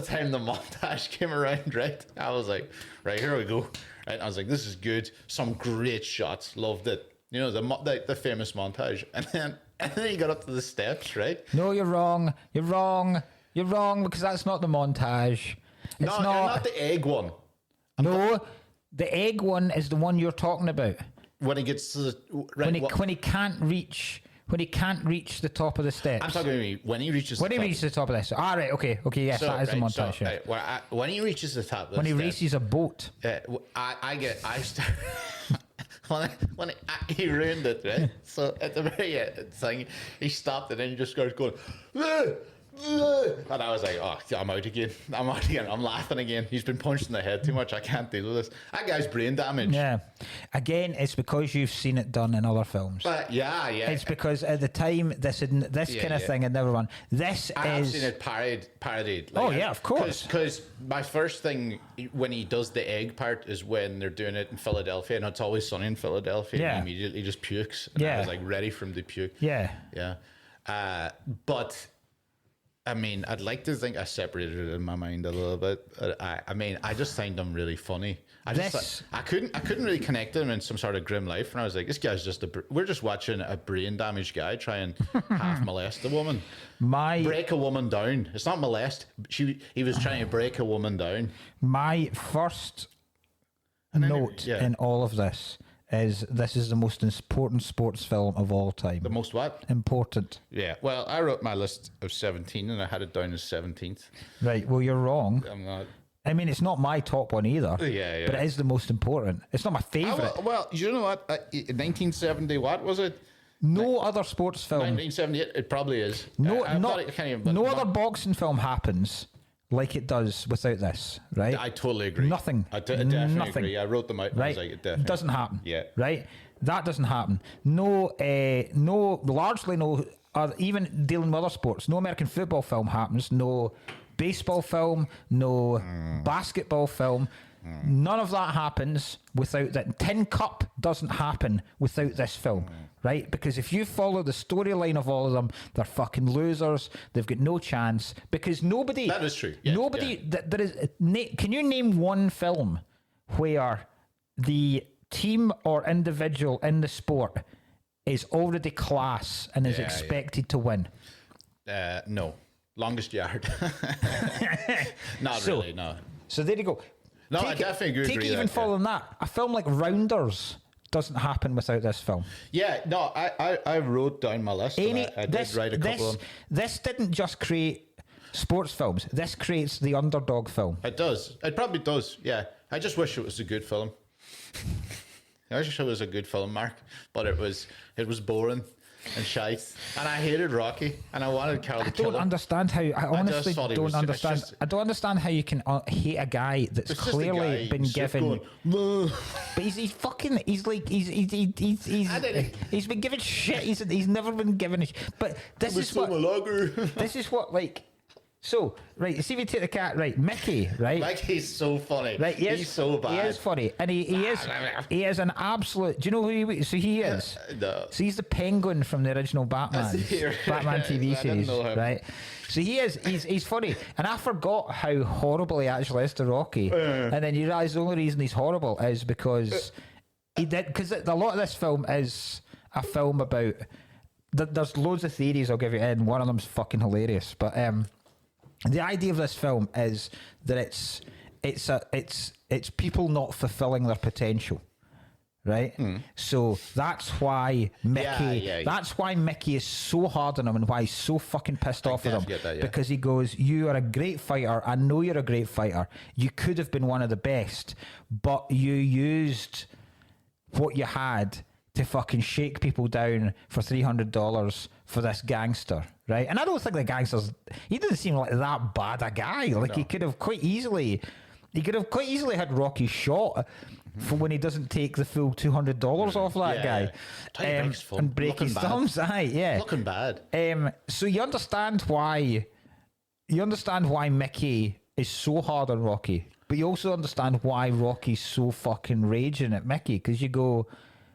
time the montage came around, right, I was like, right, here we go. Right, I was like, this is good. Some great shots, loved it. You know, the famous montage, and then he got up to the steps, right? No, you're wrong. You're wrong because that's not the montage. It's not the egg one. The egg one is the one you're talking about. When he gets to the when he can't reach. When he can't reach the top of the steps. I'm talking about when he reaches the top of this. All right, okay, yes, that is the montage. So, when he reaches the top of the when he steps, races a boat. He ruined it, right? So at the very end thing, he stopped and then he just starts going, and I was like, oh, I'm out again. I'm laughing again. He's been punched in the head too much. I can't deal with this. That guy's brain damage. Yeah. Again, it's because you've seen it done in other films. Yeah. It's because at the time, this kind of thing had never run. I've seen it parodied. Like, of course. Because my first thing when he does the egg part is when they're doing it in Philadelphia, and It's Always Sunny in Philadelphia. Yeah. And he immediately just pukes. And I was like ready for him to puke. Yeah. Yeah. But I mean, I'd like to think I separated it in my mind a little bit. I just find them really funny. I couldn't really connect them in some sort of grim life. And I was like, this guy's we're just watching a brain damaged guy try and half molest a woman. Break a woman down. It's not molest. He was trying to break a woman down. My first note in all of this is the most important sports film of all time. The most what? Important. Yeah. Well, I wrote my list of 17 and I had it down as 17th. Right. Well, you're wrong. I'm not. I mean, it's not my top one either. Yeah. But it is the most important. It's not my favourite. Well, you know what? 1970, what was it? No other sports film. 1978, it probably is. No, no other boxing film happens like it does without this, right? I totally agree. Nothing. I definitely nothing. agree. I wrote them out. And Right? I was like, it definitely doesn't happen. Yeah. Right? That doesn't happen. No, largely no, even dealing with other sports, no American football film happens, no baseball film, no basketball film. None of that happens without that. Tin Cup doesn't happen without this film, right? Because if you follow the storyline of all of them, they're fucking losers. They've got no chance because nobody. That is true. Yes, nobody. There is. Can you name one film where the team or individual in the sport is already class and is expected to win? No. Longest Yard. Not really, no. So there you go. No, I definitely agree. Take it even following that. A film like Rounders doesn't happen without this film. Yeah, no, I wrote down my list. I did write a couple of them. This didn't just create sports films. This creates the underdog film. It does. It probably does, yeah. I just wish it was a good film. I wish it was a good film, Mark. But it was boring and shite. And I hated Rocky. And I wanted Carl to kill him. I don't understand how. I honestly don't understand. I don't understand how you can hate a guy that's clearly been given. But he's fucking. He's been given shit. He's never been given. But this is what. This is what like. So, right, see if you take the cat, right, Mickey, right? Mickey's so funny. Right, he's so bad. He is funny. And he is an absolute, do you know who he is? So he is. No. So he's the penguin from the original Batman TV series, right? So he's funny. And I forgot how horrible he actually is to Rocky. And then you realise the only reason he's horrible is because he did, because a lot of this film is a film about, there's loads of theories I'll give you, and one of them's fucking hilarious. But, the idea of this film is that it's people not fulfilling their potential, right? So that's why Mickey. That's why Mickey is so hard on him and why he's so fucking pissed off with him. Because he goes, "You are a great fighter. I know you're a great fighter. You could have been one of the best, but you used what you had to fucking shake people down for $300 for this gangster." Right, and I don't think the gangster's. He doesn't seem like that bad a guy. Like he could have quite easily had Rocky shot for when he doesn't take the full $200 off that guy and break his thumbs. Looking bad. So you understand why Mickey is so hard on Rocky, but you also understand why Rocky's so fucking raging at Mickey, because you go,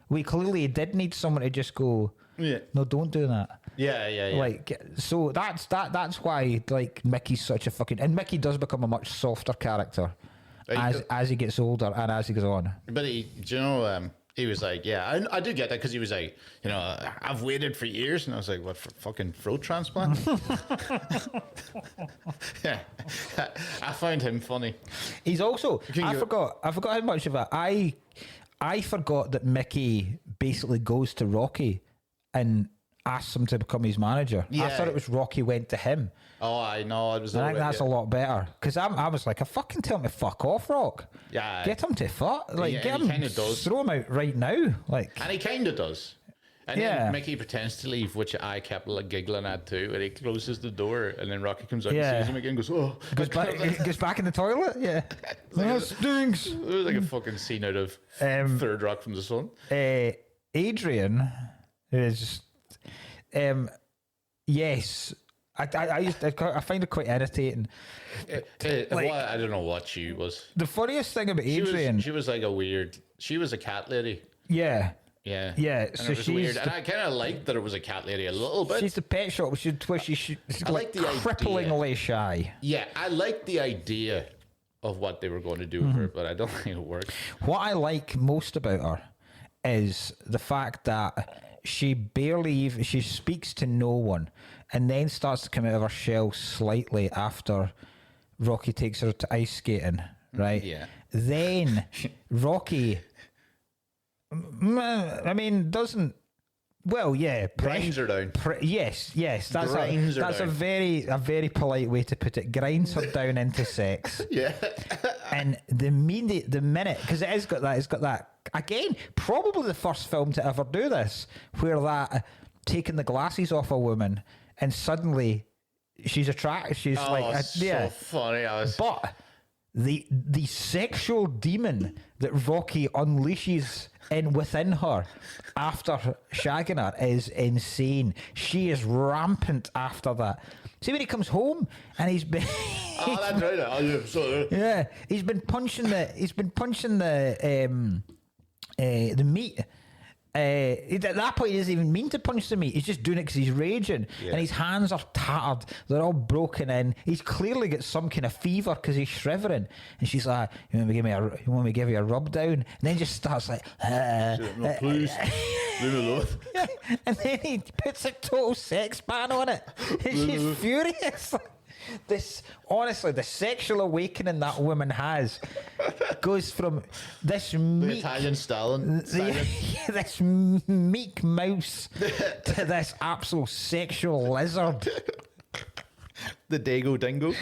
we clearly did need someone to just go, no, don't do that. Yeah. Like, so that's why like Mickey's such a fucking, and Mickey does become a much softer character as he gets older and as he goes on. But he was like, I do get that, because he was like, I've waited for years, and I was like, what, for fucking throat transplant? Yeah, I find him funny. He's also, I forgot how much of it I forgot that Mickey basically goes to Rocky and asks him to become his manager. I thought it was Rocky went to him. Oh, I know. I think that's a lot better, because I was like, I fucking tell him to fuck off, Rock. Yeah, get him to fuck. Like, get him. Kind of does. Throw him out right now. Like, and he kind of does. And then Mickey pretends to leave, which I kept like giggling at too. And he closes the door, and then Rocky comes out and sees him again. Goes, oh, goes back in the toilet. Yeah, that stinks. It was like a fucking scene out of Third Rock from the Sun. Adrian is. Yes, I find it quite irritating. I don't know what she was. The funniest thing about Adrian, she was like she was a cat lady. Yeah. And so she's weird, and I kind of liked that it was a cat lady a little bit. She's the pet shop. She's like cripplingly shy. Yeah, I like the idea of what they were going to do with her, but I don't think it worked. What I like most about her is the fact that she speaks to no one, and then starts to come out of her shell slightly after Rocky takes her to ice skating, right? Yeah. Then Rocky, I mean, doesn't Well, yeah, Grinds are down. Yes. That's Grinds a very polite way to put it. Grinds her down into sex. Yeah. And the minute, because it's got that again. Probably the first film to ever do this, where that taking the glasses off a woman and suddenly she's attracted. She's so funny. But the sexual demon that Rocky unleashes within her after shagging her is insane. She is rampant after that. See when he comes home and he's been that's right. Sorry. yeah, he's been punching the meat. At that point, he doesn't even mean to punch the meat. He's just doing it because he's raging, and his hands are tattered. They're all broken in. He's clearly got some kind of fever because he's shivering. And she's like, "You want me to give you a rub down?" And then just starts like, "No, please, leave me alone." And then he puts a total sex ban on it. And she's furious. Honestly, the sexual awakening that woman has goes from this meek Italian stallion, this meek mouse to this absolute sexual lizard. The Dago Dingo.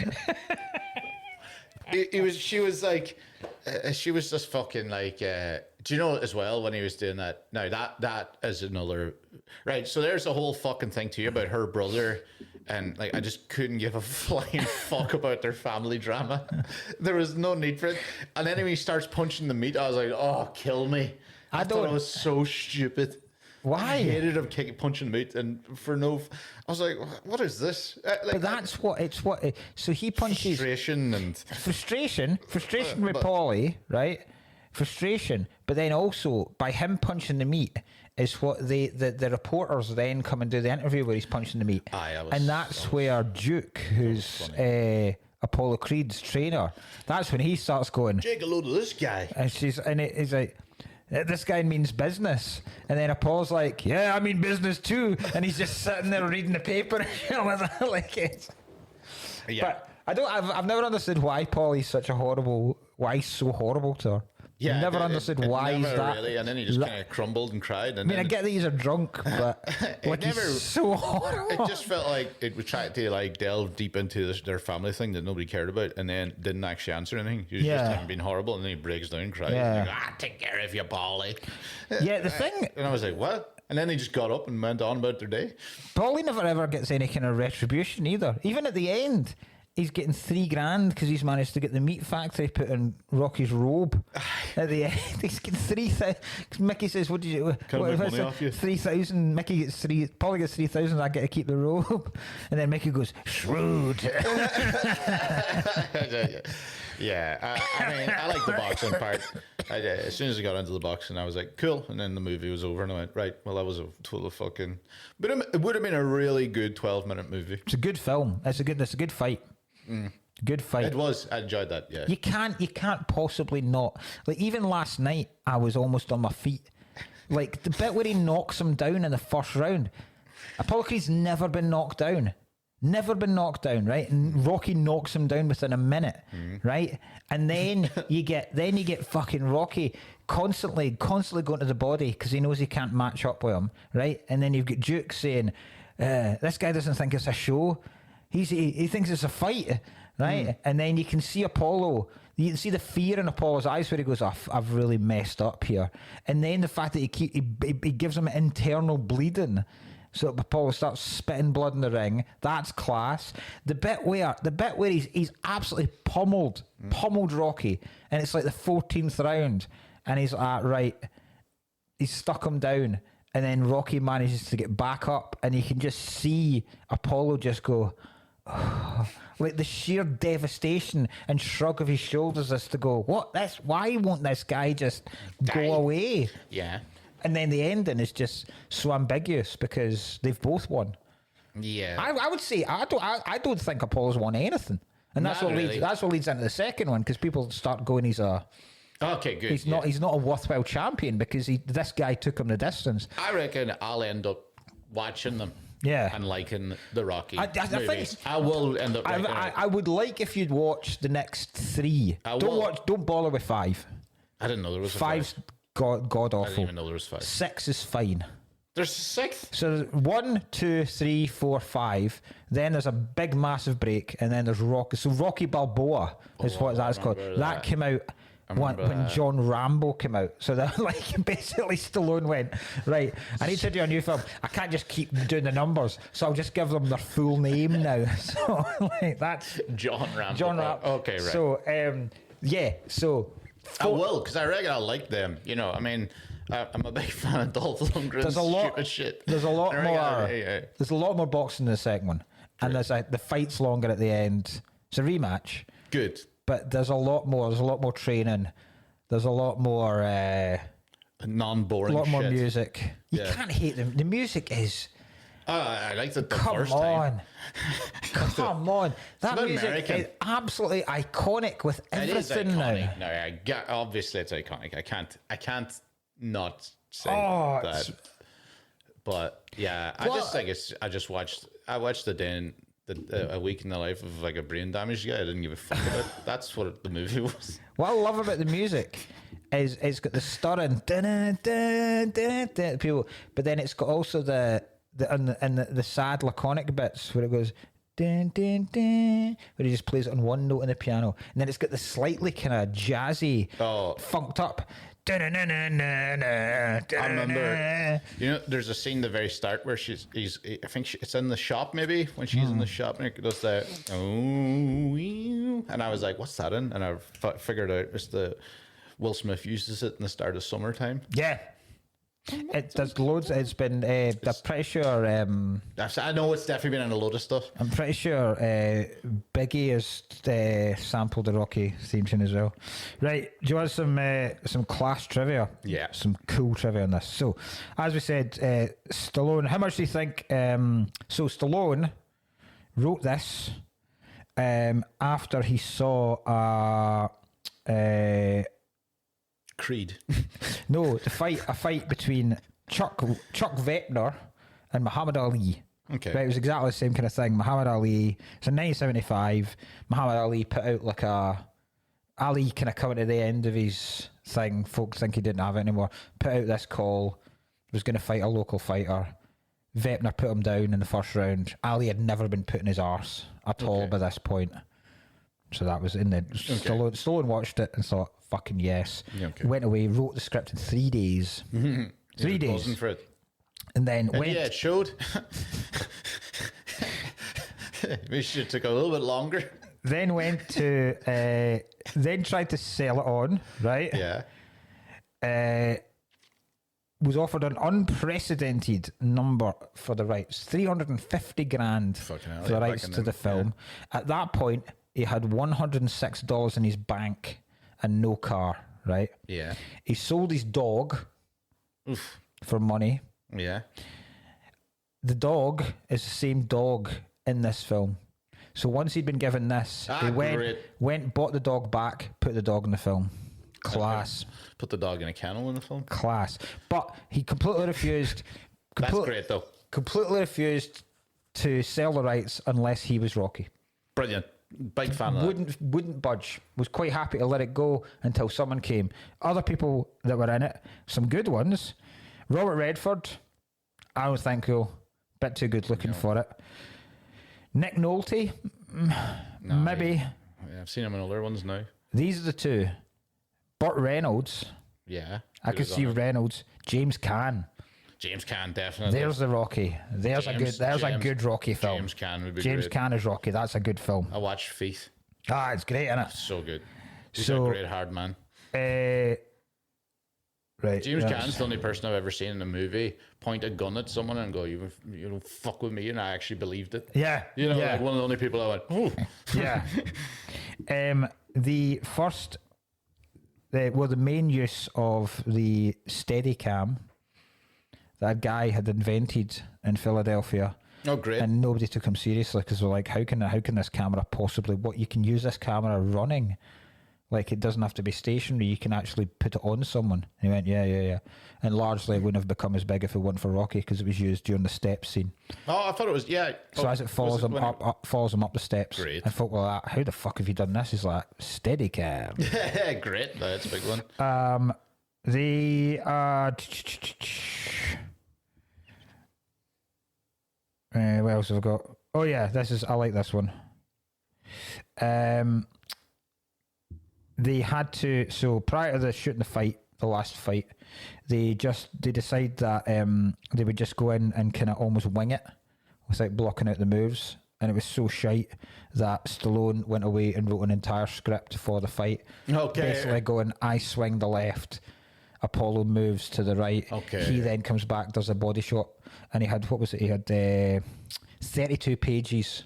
She was just fucking like. Do you know as well when he was doing that? Now that is another right. So there's a whole fucking thing too about her brother. And like, I just couldn't give a flying fuck about their family drama. There was no need for it. And then when he starts punching the meat, I was like, "Oh, kill me!" I thought it was so stupid. Why? I hated him punching the meat, and for no. I was like, "What is this?" But that's what it's. So he punches frustration with Paulie, right? Frustration, but then also by him punching the meat is what the reporters then come and do the interview where he's punching the meat. And that's where Duke, who's Apollo Creed's trainer, that's when he starts going, "Take a load of this guy." And he's like, "This guy means business." And then Apollo's like, "Yeah, I mean business too." And he's just sitting there reading the paper like it. Yeah. But I've never understood why Paulie's why he's so horrible to her. Yeah, never understood why he's that. Really, and then he just kind of crumbled and cried. And I get that he's a drunk, but he's so horrible. It just felt like it was trying to like delve deep into their family thing that nobody cared about, and then didn't actually answer anything. He was just having been horrible, and then he breaks down and cries. Yeah. Like, take care of you, Paulie. Yeah, the thing. And I was like, what? And then they just got up and went on about their day. Paulie never ever gets any kind of retribution either. Even at the end. He's getting $3,000 because he's managed to get the meat factory put in Rocky's robe. At the end, he's getting 3,000. Mickey says, "What did you? Can I make money off you?" 3,000. Mickey gets three. Paulie gets 3,000. I get to keep the robe, and then Mickey goes, "Shrewd." Yeah, I mean, I like the boxing part. As soon as I got into the boxing, I was like, cool. And then the movie was over, and I went, right, well, that was a total fucking. But it would have been a really good 12-minute movie. It's a good film. It's a good fight. Good fight. It was. I enjoyed that. Yeah. You can't possibly not. Like even last night, I was almost on my feet. Like the bit where he knocks him down in the first round. Apollo Creed's never been knocked down. Never been knocked down, right? And Rocky knocks him down within a minute, right? And then you get fucking Rocky constantly going to the body because he knows he can't match up with him, right? And then you've got Duke saying, "This guy doesn't think it's a show. He thinks it's a fight, right?" And then you can see Apollo. You can see the fear in Apollo's eyes where he goes, "Oh, I've really messed up here." And then the fact that he gives him internal bleeding. So Apollo starts spitting blood in the ring. That's class. The bit where he's absolutely pummeled Rocky, and it's like the 14th round, and he's right. He's stuck him down, and then Rocky manages to get back up, and you can just see Apollo just go, like the sheer devastation and shrug of his shoulders as to go, why won't this guy just go away? Yeah. And then the ending is just so ambiguous because they've both won. Yeah, I would say I don't think Apollo's won anything, and that's what leads into the second one because people start going, he's a okay, good. He's not a worthwhile champion because this guy took him the distance. I reckon I'll end up watching them. Yeah, and liking the Rocky movies. I will end up. I would like if you'd watch the next 3. Don't bother with 5. I didn't know there was 5's god awful. I didn't even know there was 5. 6 is fine. There's a sixth. So there's 1, 2, 3, 4, 5. Then there's a big massive break, and then there's Rocky. So Rocky Balboa is what that's called. That came out when John Rambo came out. So that like basically Stallone went, right, I need to do a new film. I can't just keep doing the numbers, so I'll just give them their full name now. So like that's John Rambo. John Rambo. Okay, right. So yeah, so I will, because I reckon I like them. You know, I mean, I'm a big fan of Dolph Lundgren's stupid shit. There's a lot more. Yeah. There's a lot more boxing in the second one, and the fight's longer at the end. It's a rematch. Good. But there's a lot more. There's a lot more training. There's a lot more non-boring. A lot more shit. music. You can't hate them. The music is. I liked it the Come first on. time. Come on. That music American. is absolutely iconic with everything now. No, obviously it's iconic. I can't not say that. But yeah, I just think I watched a week in the life of like a brain damaged guy. I didn't give a fuck about it. That's what the movie was. What I love about the music is it's got the stirring people, but then it's got also the sad laconic bits where it goes dun, dun, dun, where he just plays it on one note on the piano, and then it's got the slightly kind of jazzy, funked up. I remember, there's a scene at the very start where I think it's in the shop maybe, when she's in the shop and it does that, and I was like, what's that in? And I figured out it's the Will Smith uses it in the start of summertime. Yeah. There's loads. It's been. I'm pretty sure. I know it's definitely been in a load of stuff. I'm pretty sure Biggie has sampled the Rocky theme tune as well. Right? Do you want some class trivia? Yeah. Some cool trivia on this. So, as we said, Stallone. How much do you think? So Stallone wrote this after he saw Creed. No, a fight between Chuck Vepner and Muhammad Ali. Okay. Right, it was exactly the same kind of thing. Muhammad Ali, so in 1975, Muhammad Ali put out like Ali kind of coming to the end of his thing. Folks think he didn't have it anymore. Put out this call, was going to fight a local fighter. Vepner put him down in the first round. Ali had never been put in his arse at all by this point. So that was in the... Stallone watched it and thought, fucking yes. Okay. Went away, wrote the script in 3 days. 3 days. Wasn't for it. And then went... Yeah, it showed. We should have took a little bit longer. Then went to... then tried to sell it on, right? Yeah. Was offered an unprecedented number for the rights. 350 grand for the rights to the film. Yeah. At that point, he had $106 in his bank and no car, right? Yeah. He sold his dog for money. Yeah. The dog is the same dog in this film. So once he'd been given this, he went, bought the dog back, put the dog in the film. Class. Okay. Put the dog in a kennel in the film. Class. But he completely refused. That's great, though. Completely refused to sell the rights unless he was Rocky. Brilliant. Big fan of that. Wouldn't budge. Was quite happy to let it go until someone came. Other people that were in it, some good ones. Robert Redford, I don't think so. Bit too good looking for it. Nick Nolte, maybe. Yeah, I've seen him in other ones now. These are the two. Burt Reynolds. Yeah. I could see Reynolds. James Caan. James Caan, definitely. There's the Rocky. There's a good Rocky film. James Caan would be James great. Caan is Rocky. That's a good film. I watched Feast. It's great, isn't it? So good. He's a great hard man. Right. James Caan's the only person I've ever seen in a movie point a gun at someone and go, you don't fuck with me, and I actually believed it. Yeah. Like one of the only people I went, ooh. Yeah. The first, the main use of the Steadicam that guy had invented in Philadelphia. Oh, great. And nobody took him seriously because they're like, how can this camera possibly, you can use this camera running. Like, it doesn't have to be stationary. You can actually put it on someone. And he went, yeah. And largely, it wouldn't have become as big if it wasn't for Rocky because it was used during the steps scene. Oh, I thought it was, yeah. So as it follows him up the steps. Great. I thought, well, how the fuck have you done this? He's like, Steadicam. Yeah, great. That's a big one. What else have I got? Oh yeah, I like this one. They had to, so prior to the shooting the last fight, they decide that they would just go in and kind of almost wing it without blocking out the moves. And it was so shite that Stallone went away and wrote an entire script for the fight. Okay. Basically going, I swing the left, Apollo moves to the right. Okay. He then comes back, does a body shot, and he had, 32 pages,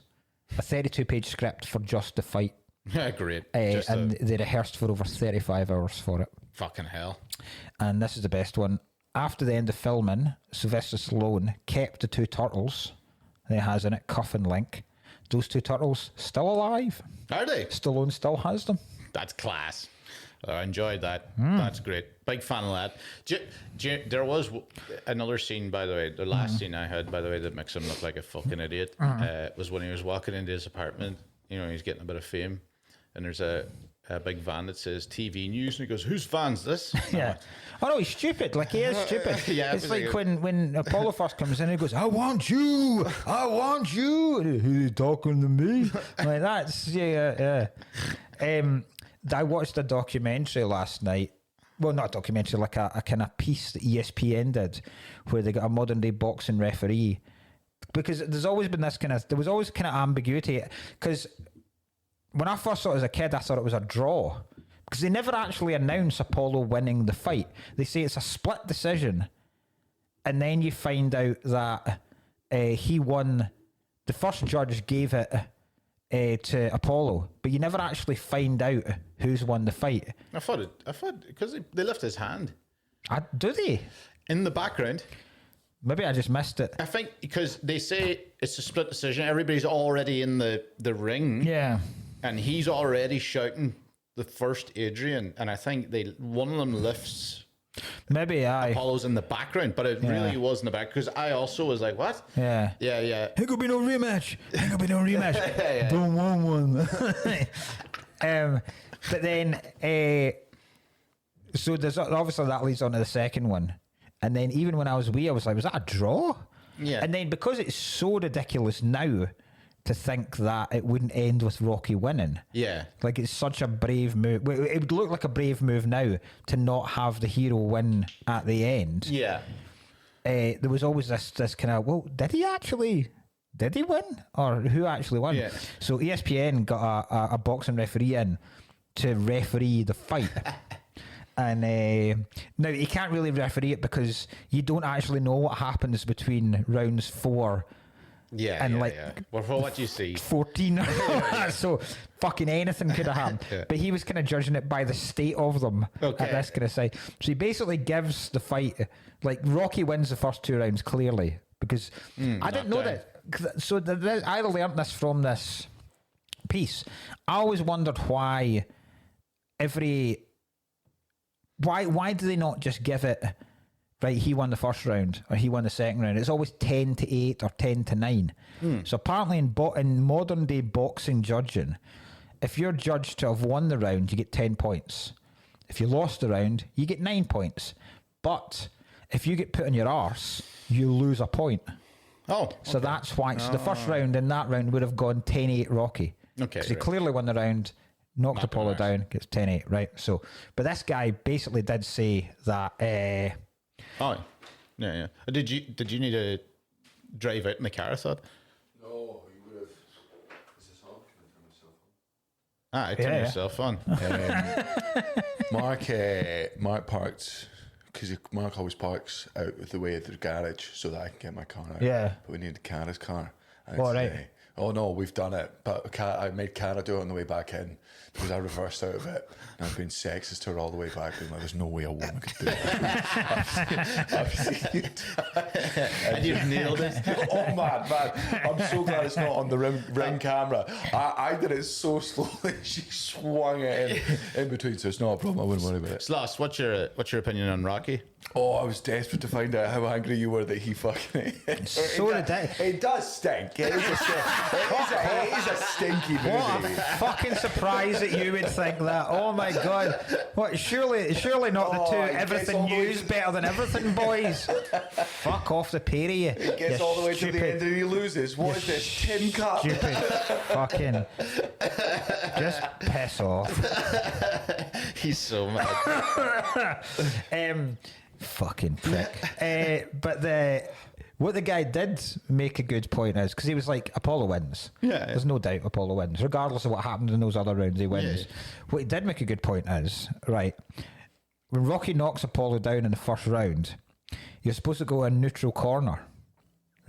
a 32-page script for just the fight. Yeah, great. And they rehearsed for over 35 hours for it. Fucking hell. And this is the best one. After the end of filming, Sylvester Stallone kept the 2 turtles that he has in it, Cuff and Link. Those 2 turtles still alive. Are they? Stallone still has them. That's class. I enjoyed that. That's great. Big fan of that. There was another scene, by the way, the last scene I had, by the way, that makes him look like a fucking idiot, was when he was walking into his apartment. You know, he's getting a bit of fame, and there's a big van that says TV News, and he goes, "Whose van's this?" Yeah. Oh no, he's stupid. Like, he is stupid. Yeah, it's like when Apollo first comes in, he goes, "I want you. Who are you talking to me?" Like, that's yeah. I watched a documentary last night. Well, not a documentary, like a kind of piece that ESPN did, where they got a modern day boxing referee, because there was always kind of ambiguity. Because when I first saw it as a kid, I thought it was a draw, because they never actually announce Apollo winning the fight. They say it's a split decision, and then you find out that he won. The first judge gave it to Apollo, but you never actually find out who's won the fight. I thought because they lift his hand. Do they? In the background. Maybe I just missed it. I think because they say it's a split decision. Everybody's already in the ring. Yeah. And he's already shouting the first Adrian. And I think one of them lifts. Maybe Apollo's in the background, but it really was in the back, because I also was like, what? Yeah. Yeah. Ain't gonna be no rematch. Don't want one. But then, so there's obviously that leads on to the second one. And then even when I was wee, I was like, was that a draw? Yeah. And then because it's so ridiculous now to think that it wouldn't end with Rocky winning. Yeah. Like, it's such a brave move. It would look like a brave move now to not have the hero win at the end. Yeah. There was always this kind of, well, did he win? Or who actually won? Yeah. So ESPN got a boxing referee in to referee the fight. And now you can't really referee it because you don't actually know what happens between rounds 4 and well, for what you see, 14. So fucking anything could have happened. Yeah. But he was kind of judging it by the state of them at this kind of side. So he basically gives the fight, like, Rocky wins the first 2 rounds clearly, because I didn't know that. So I learned this from this piece. I always wondered why why do they not just give it, right, he won the first round or he won the second round? It's always 10-8 or 10-9. So apparently in modern day boxing judging, if you're judged to have won the round, you get 10 points. If you lost the round, you get 9 points. But if you get put on your arse, you lose a point. Oh, okay. So that's why. So the first round in that round would have gone 10-8 Rocky. Okay. Because he clearly won the round, knocked Apollo down, gets 10-8, right? So, but this guy basically did say that. Yeah. Did you need to drive out in the car, I thought? No, you would have. Is this on? Can I turn my cell phone? I turn your cell phone. Mark parked, because Mark always parks out of the way of the garage so that I can get my car out. Yeah. But we need Cara's car. Oh, right. Oh no, we've done it. But I made Cara do it on the way back in because I reversed out of it. And I've been sexist to her all the way back. Being like, there's no way a woman could do that. And you've nailed it. Oh man. I'm so glad it's not on the ring camera. I did it so slowly. She swung it in between, so it's not a problem. I wouldn't worry about it. Sloss, what's your opinion on Rocky? Oh, I was desperate to find out how angry you were that he fucking. So it does stink. It is a stinky movie. What a fucking surprise that you would think that. Oh my god. What, surely not the two everything news better than everything boys. Fuck off the pair of you. He gets all the way to the end and he loses. What is this? Tin Cup? Stupid fucking. Just piss off. He's so mad. Fucking prick. But what the guy did make a good point is, because he was like, Apollo wins. Yeah. There's no doubt Apollo wins. Regardless of what happened in those other rounds, he wins. Yeah. What he did make a good point is, right, when Rocky knocks Apollo down in the first round, you're supposed to go in neutral corner.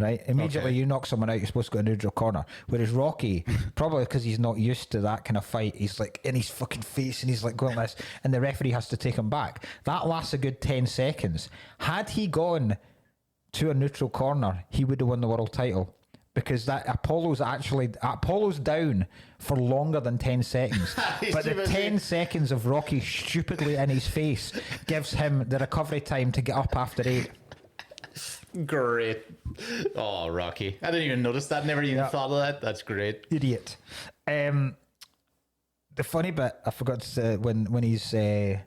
Right? Immediately you knock someone out, you're supposed to go in neutral corner. Whereas Rocky, probably because he's not used to that kind of fight, he's like in his fucking face and he's like going like this, and the referee has to take him back. That lasts a good 10 seconds. Had he gone to a neutral corner, he would have won the world title. Because that Apollo's down for longer than 10 seconds. But the 10 seconds of Rocky stupidly in his face gives him the recovery time to get up after 8. Great. Oh, Rocky. I didn't even notice that. Never even thought of that. That's great. Idiot. The funny bit, I forgot to say, when he's is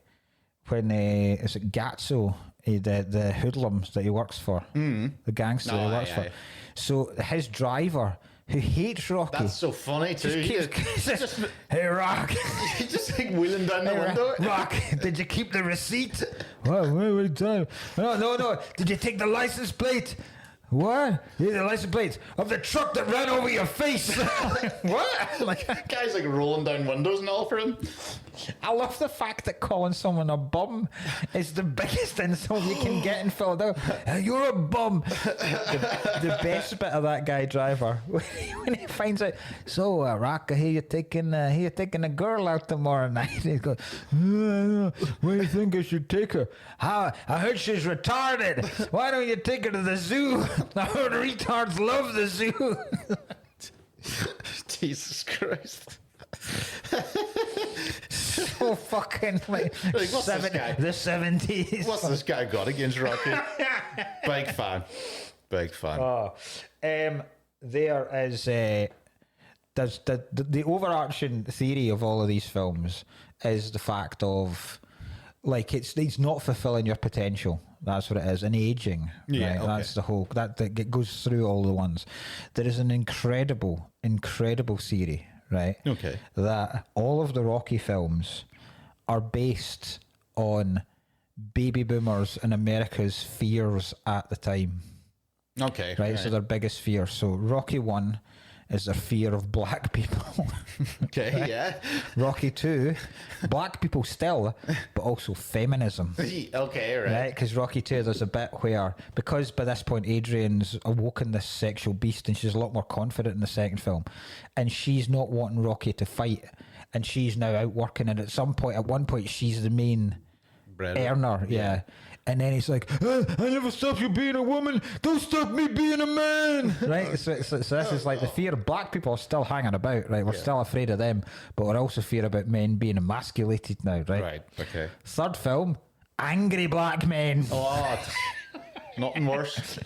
it Gatso, the hoodlums that he works for, the gangster he works for. So his driver, who hates Rocky. That's so funny too. Hey, Rock. He's just like wheeling down the window. Rock, did you keep the receipt? What are you doing? No. Did you take the license plate? What? Yeah, the license plate of the truck that ran over your face. What? Like, guy's like rolling down windows and all for him. I love the fact that calling someone a bum is the biggest insult you can get in Philadelphia. You're a bum. The best bit of that guy driver when he finds out. So, Rock, I hear you're taking a girl out tomorrow night. And he goes, where do you think I should take her? I heard she's retarded. Why don't you take her to the zoo? I heard retards love the zoo. Jesus Christ. So fucking like what's this guy? The 70s. What's this guy got against Rocky? Big fan. Oh, there is there's the overarching theory of all of these films is the fact of like it's not fulfilling your potential. That's what it is. And aging. Yeah, right? okay. That's the whole that goes through all the ones. There is an incredible theory, right? Okay. That all of the Rocky films are based on baby boomers in America's fears at the time. Okay. Right? So their biggest fear. So Rocky 1 is their fear of black people. Okay, right? yeah. Rocky 2, black people still, but also feminism. Okay, right. Because Rocky 2, there's a bit where, because by this point Adrian's awoken this sexual beast and she's a lot more confident in the second film, and she's not wanting Rocky to fight, and she's now out working, and at one point she's the main earner, yeah. And then he's like, I never stopped you being a woman. Don't stop me being a man. Right? So this is like the fear of black people are still hanging about, right? We're still afraid of them, but we're also fear about men being emasculated now, right? Right, okay. Third film, angry black men. Oh, nothing worse.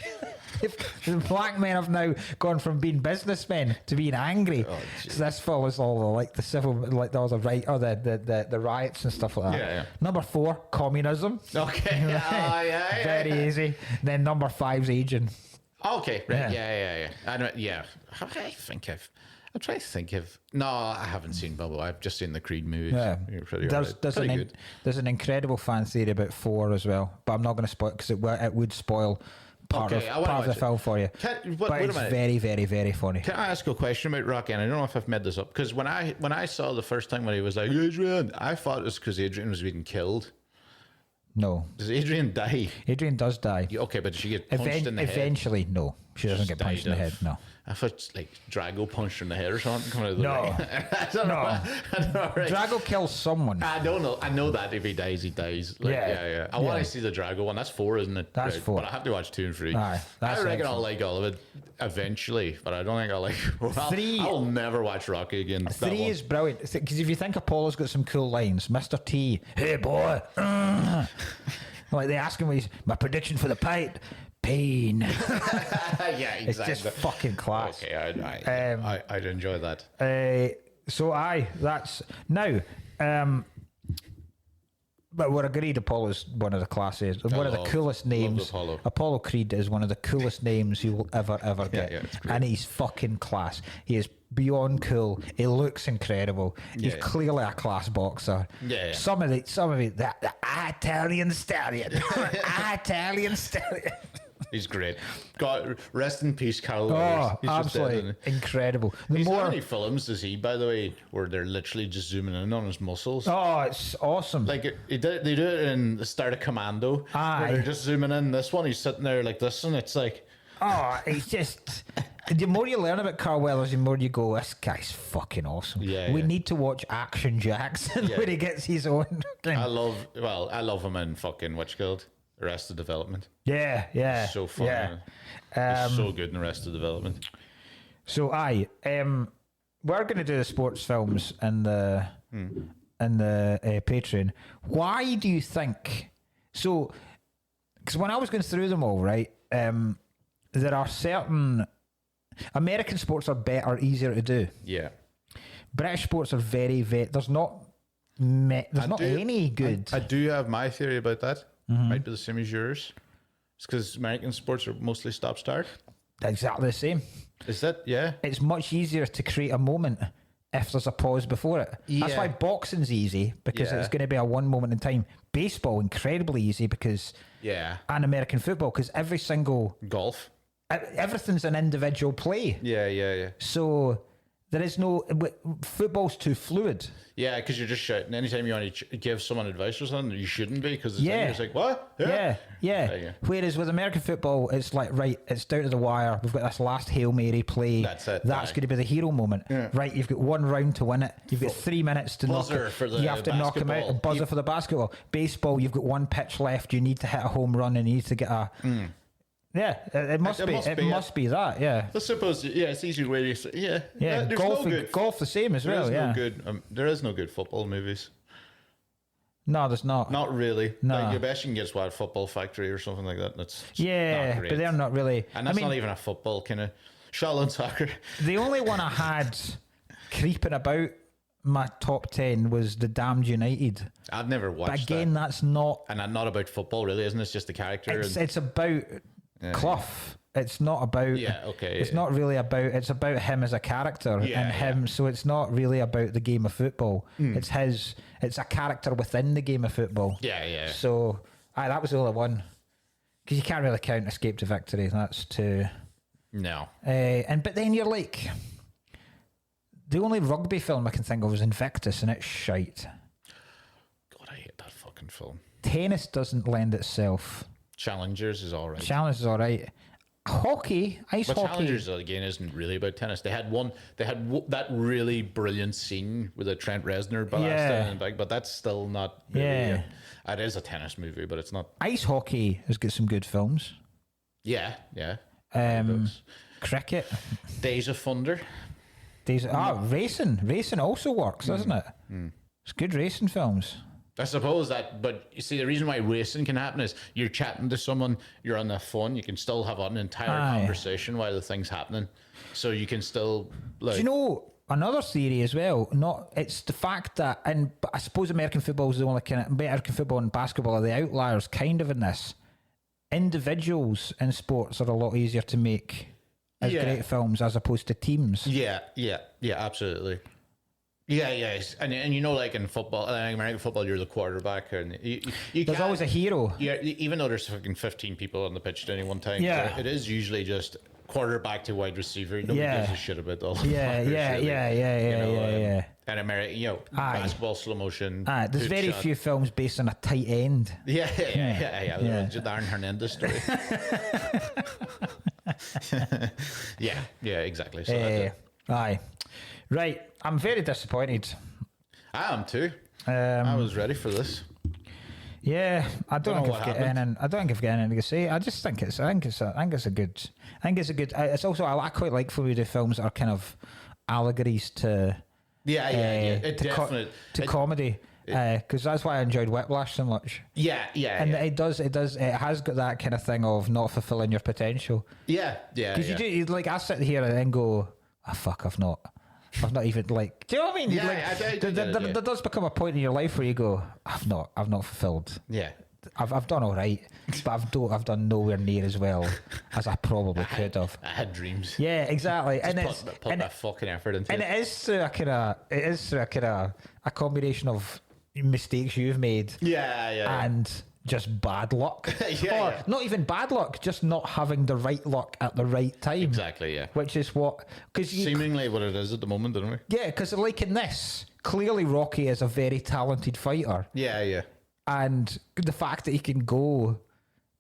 The black men have now gone from being businessmen to being angry. Oh, so this follows all the like the civil, like all the right or the riots and stuff like that. Yeah. Number 4, communism. Okay. Yeah. Very easy. Then number 5's aging. Okay. Right. Yeah. I know. Yeah. I'm trying to think of. No, I haven't seen Bubble. I've just seen the Creed movies. Yeah. There's an incredible fan theory about 4 as well, but I'm not going to spoil because it would spoil part of the film for you. But it's very, very, very funny. Can I ask a question about Rocky? And I don't know if I've made this up, because when I saw the first time when he was like, Adrian, I thought it was because Adrian was being killed. No. Does Adrian die? Adrian does die. Okay, but does she get punched in the head? Eventually, no. She doesn't get punched in the head, no. I thought like Drago punched her in the head or something coming out of the ring. I don't know. Right. Drago kills someone. I don't know. I know that if he dies, he dies. Like, yeah. I want to see the Drago one. That's 4, isn't it? That's 4. But I have to watch 2 and 3. Aye, I reckon I'll like all of it eventually, but I don't think I'll like. 3. I'll never watch Rocky again. 3 is brilliant because if you think Apollo's got some cool lines, Mr. T, hey boy. Like they ask him, my prediction for the fight, pain. Yeah, exactly. It's just fucking class. Okay, I'd enjoy that. That's now. But we're agreed Apollo's one of the classes, one of the coolest names. Apollo Creed is one of the coolest names you will ever get. Yeah, it's great. And he's fucking class. He is beyond cool. He looks incredible. He's clearly a class boxer. Yeah. Some of it, the Italian stallion. Italian stallion. He's great. God, rest in peace, Carl. Oh, absolutely incredible. How many films does he, by the way, where they're literally just zooming in on his muscles? Oh, it's awesome. Like they do it in the start of Commando, where they're just zooming in. This one, he's sitting there like this, and it's like, oh, it's just. The more you learn about Carl Weathers, the more you go, this guy's fucking awesome. We need to watch Action Jackson where he gets his own. I love him in fucking Witchguild, Arrested Development. Yeah. So fun. Yeah. He's so good in Arrested Development. So we're going to do the sports films and the Patreon. Why do you think? So, because when I was going through them all, right, there are certain American sports are better, easier to do. Yeah. British sports are very. There's not any good. I do have my theory about that. Might be the same as yours. It's because American sports are mostly stop-start. Exactly the same. Is that, yeah? It's much easier to create a moment if there's a pause before it. Yeah. That's why boxing's easy, because it's going to be a one moment in time. Baseball, incredibly easy because... Yeah. And American football, because every single... Golf. Everything's an individual play. Yeah. So... There is no... Football's too fluid. Yeah, because you're just shouting. Anytime you want to give someone advice or something, you shouldn't be, because it's like, what? Yeah. Whereas with American football, it's like, right, it's down to the wire. We've got this last Hail Mary play. That's it. That's going to be the hero moment. Yeah. Right, you've got 1 round to win it. You've got 3 minutes to knock it. You have to knock him out. A buzzer for the basketball. Baseball, you've got 1 pitch left. You need to hit a home run and you need to get a... Yeah, it must be that. Yeah, I suppose. Yeah, it's easy way to say. Yeah. Golf the same as well. Yeah, there is no good football movies. No, there's not. Not really. No. Like, the best you can get is what, Football Factory or something like that. That's not great. But they're not really. And that's not even a football kind of Shaolin soccer. The only one I had creeping about my top 10 was The Damned United. I've never watched. But again, that's not. And not about football, really, isn't it? It's just the character. It's about. Clough. It's not about. It's not really about. It's about him as a character and him. So it's not really about the game of football. It's his. It's a character within the game of football. Yeah. So that was the only one, because you can't really count Escape to Victory. That's too. No. But then you're like, the only rugby film I can think of is Invictus, and it's shite. God, I hate that fucking film. Tennis doesn't lend itself. Challengers is all right. Hockey, ice hockey. Challengers again isn't really about tennis. They had that really brilliant scene with a Trent Reznor blast and back, but that's still not really. It is a tennis movie, but it's not. Ice hockey has got some good films. Yeah. Cricket. Days of Thunder. Racing also works, doesn't it? It's good racing films. I suppose that, but you see, the reason why racing can happen is you're chatting to someone, you're on the phone, you can still have an entire conversation while the thing's happening. So you can still, like... Do you know, another theory as well, it's the fact that, and I suppose American football is the only kind of, American football and basketball are the outliers kind of in this. Individuals in sports are a lot easier to make as great films as opposed to teams. Yeah, absolutely. Yeah, and you know, like in football, American football, you're the quarterback, and there's always a hero. Yeah, even though there's fucking 15 people on the pitch at any one time, it is usually just quarterback to wide receiver. Nobody gives a shit about all the Yeah. And American, basketball slow motion. There's very few films based on a tight end. Yeah. The Darren Hernandez story. yeah, exactly. So Right, I'm very disappointed. I am too. I was ready for this. Yeah, I don't think I've got anything to say. I just think it's a good. It's also I quite like when we do films that are kind of allegories to. To comedy. Because that's why I enjoyed Whiplash so much. Yeah. And it has got that kind of thing of not fulfilling your potential. Yeah. Because you like, I sit here and then go, oh, fuck, I've not even like. Do you know what I mean? Yeah, there does become a point in your life where you go, I've not fulfilled. Yeah. I've done all right, but I've done nowhere near as well as I probably could have. I had dreams. Yeah, exactly. Just put that fucking effort into it. And it is through a combination of mistakes you've made. Yeah. And just bad luck. Yeah. Not even bad luck, just not having the right luck at the right time. Exactly, yeah. Which is seemingly what it is at the moment, don't we? Yeah, because like in this, clearly Rocky is a very talented fighter. Yeah. And the fact that he can go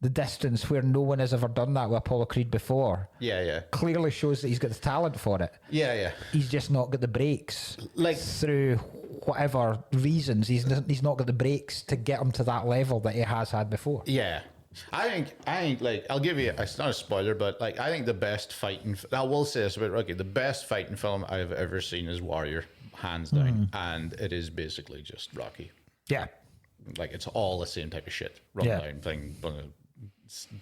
the distance where no one has ever done that with Apollo Creed before. Yeah. Clearly shows that he's got the talent for it. Yeah. He's just not got the breaks. Like through whatever reasons, he's not got the breaks to get him to that level that he has had before. Yeah. I think like, I'll give you, it's not a spoiler, but like, I think the best fighting, I will say this about Rocky, the best fighting film I've ever seen is Warrior, hands down. And it is basically just Rocky. Yeah. Like, it's all the same type of shit. Run down thing, but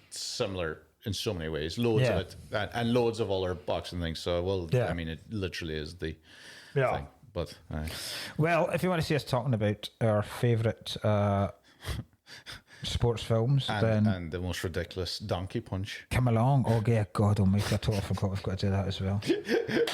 similar in so many ways. Loads of it. And loads of other boxing things. So, I mean, it literally is the thing. But, well, if you want to see us talking about our favourite sports films, and the most ridiculous donkey punch, come along. Oh, yeah, God almighty, I totally forgot we've got to do that as well.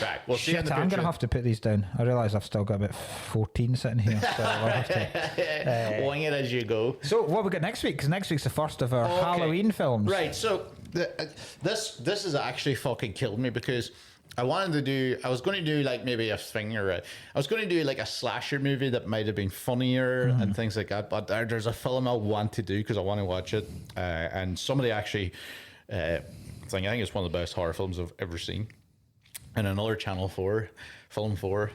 Right, well, shit, I'm going to have to put these down. I realise I've still got about 14 sitting here, so I'll have to wing it as you go. So what we got next week? Because next week's the first of our Halloween films. Right, so this has actually fucking killed me, because I was going to do like maybe a thing, or I was going to do like a slasher movie that might have been funnier and things like that. But there's a film I want to do because I want to watch it. And somebody actually, I think it's one of the best horror films I've ever seen. And another Channel 4, Film 4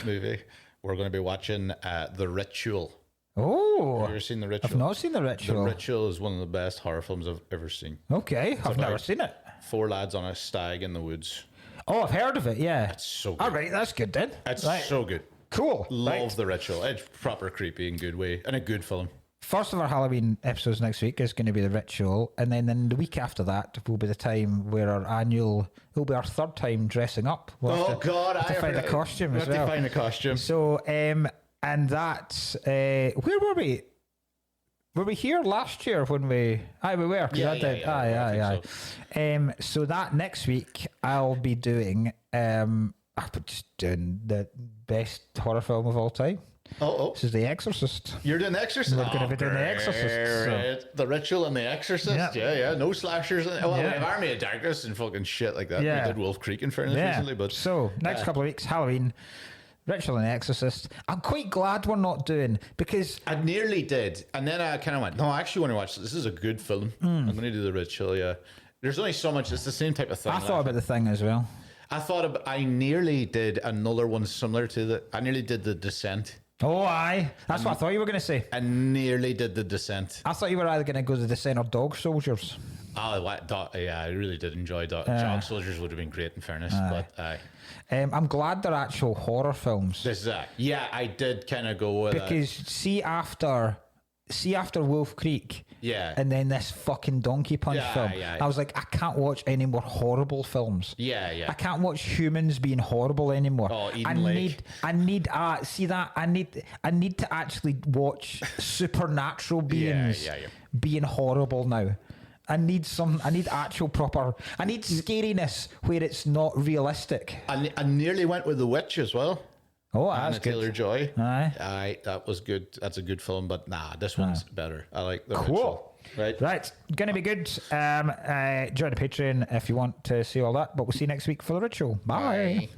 movie, we're going to be watching The Ritual. Oh, have you ever seen The Ritual? I've not seen The Ritual. The Ritual is one of the best horror films I've ever seen. Okay, I've never seen it. 4 lads on a stag in the woods. Oh, I've heard of it, yeah. It's so good. All right, that's good then. It's so good. Cool. Love The Ritual. It's proper creepy in a good way, and a good film. First of our Halloween episodes next week is going to be The Ritual, and then the week after that will be the time where it'll be our third time dressing up. God, I have to find a costume as well. To find a costume. So, and that's, where were we? Were we here last year when we? We were. Yeah. So that next week I'll be doing. I'm just doing the best horror film of all time. This is The Exorcist. You're doing The Exorcist? We're going to be doing The Exorcist. So. The Ritual and The Exorcist? Yeah. No slashers. We have Army of Darkness and fucking shit like that. Yeah. We did Wolf Creek in fairness recently. But so, next couple of weeks, Halloween, Ritual and The Exorcist. I'm quite glad we're not doing, because I nearly did. And then I kind of went, no, I actually want to watch this. This is a good film. I'm going to do The Ritual, yeah. There's only so much. It's the same type of thing. I thought about The Thing as well. I nearly did another one similar to I nearly did The Descent. Oh, aye. That's what I thought you were going to say. I nearly did The Descent. I thought you were either going to go to The Descent or Dog Soldiers. I really did enjoy Dog Soldiers. Would have been great in fairness. But I'm glad they're actual horror films. This is I did kind of go with because see after Wolf Creek, and then this fucking Donkey Punch film. I was like, I can't watch any more horrible films. I can't watch humans being horrible anymore. Oh, I need to actually watch supernatural beings being horrible now. I need actual proper. I need scariness where it's not realistic. I nearly went with The Witch as well. Oh, that's good. Taylor-Joy. Aye, that was good. That's a good film, but this one's better. I like The Cool. Ritual. Right, gonna be good. Join the Patreon if you want to see all that. But we'll see you next week for The Ritual. Bye.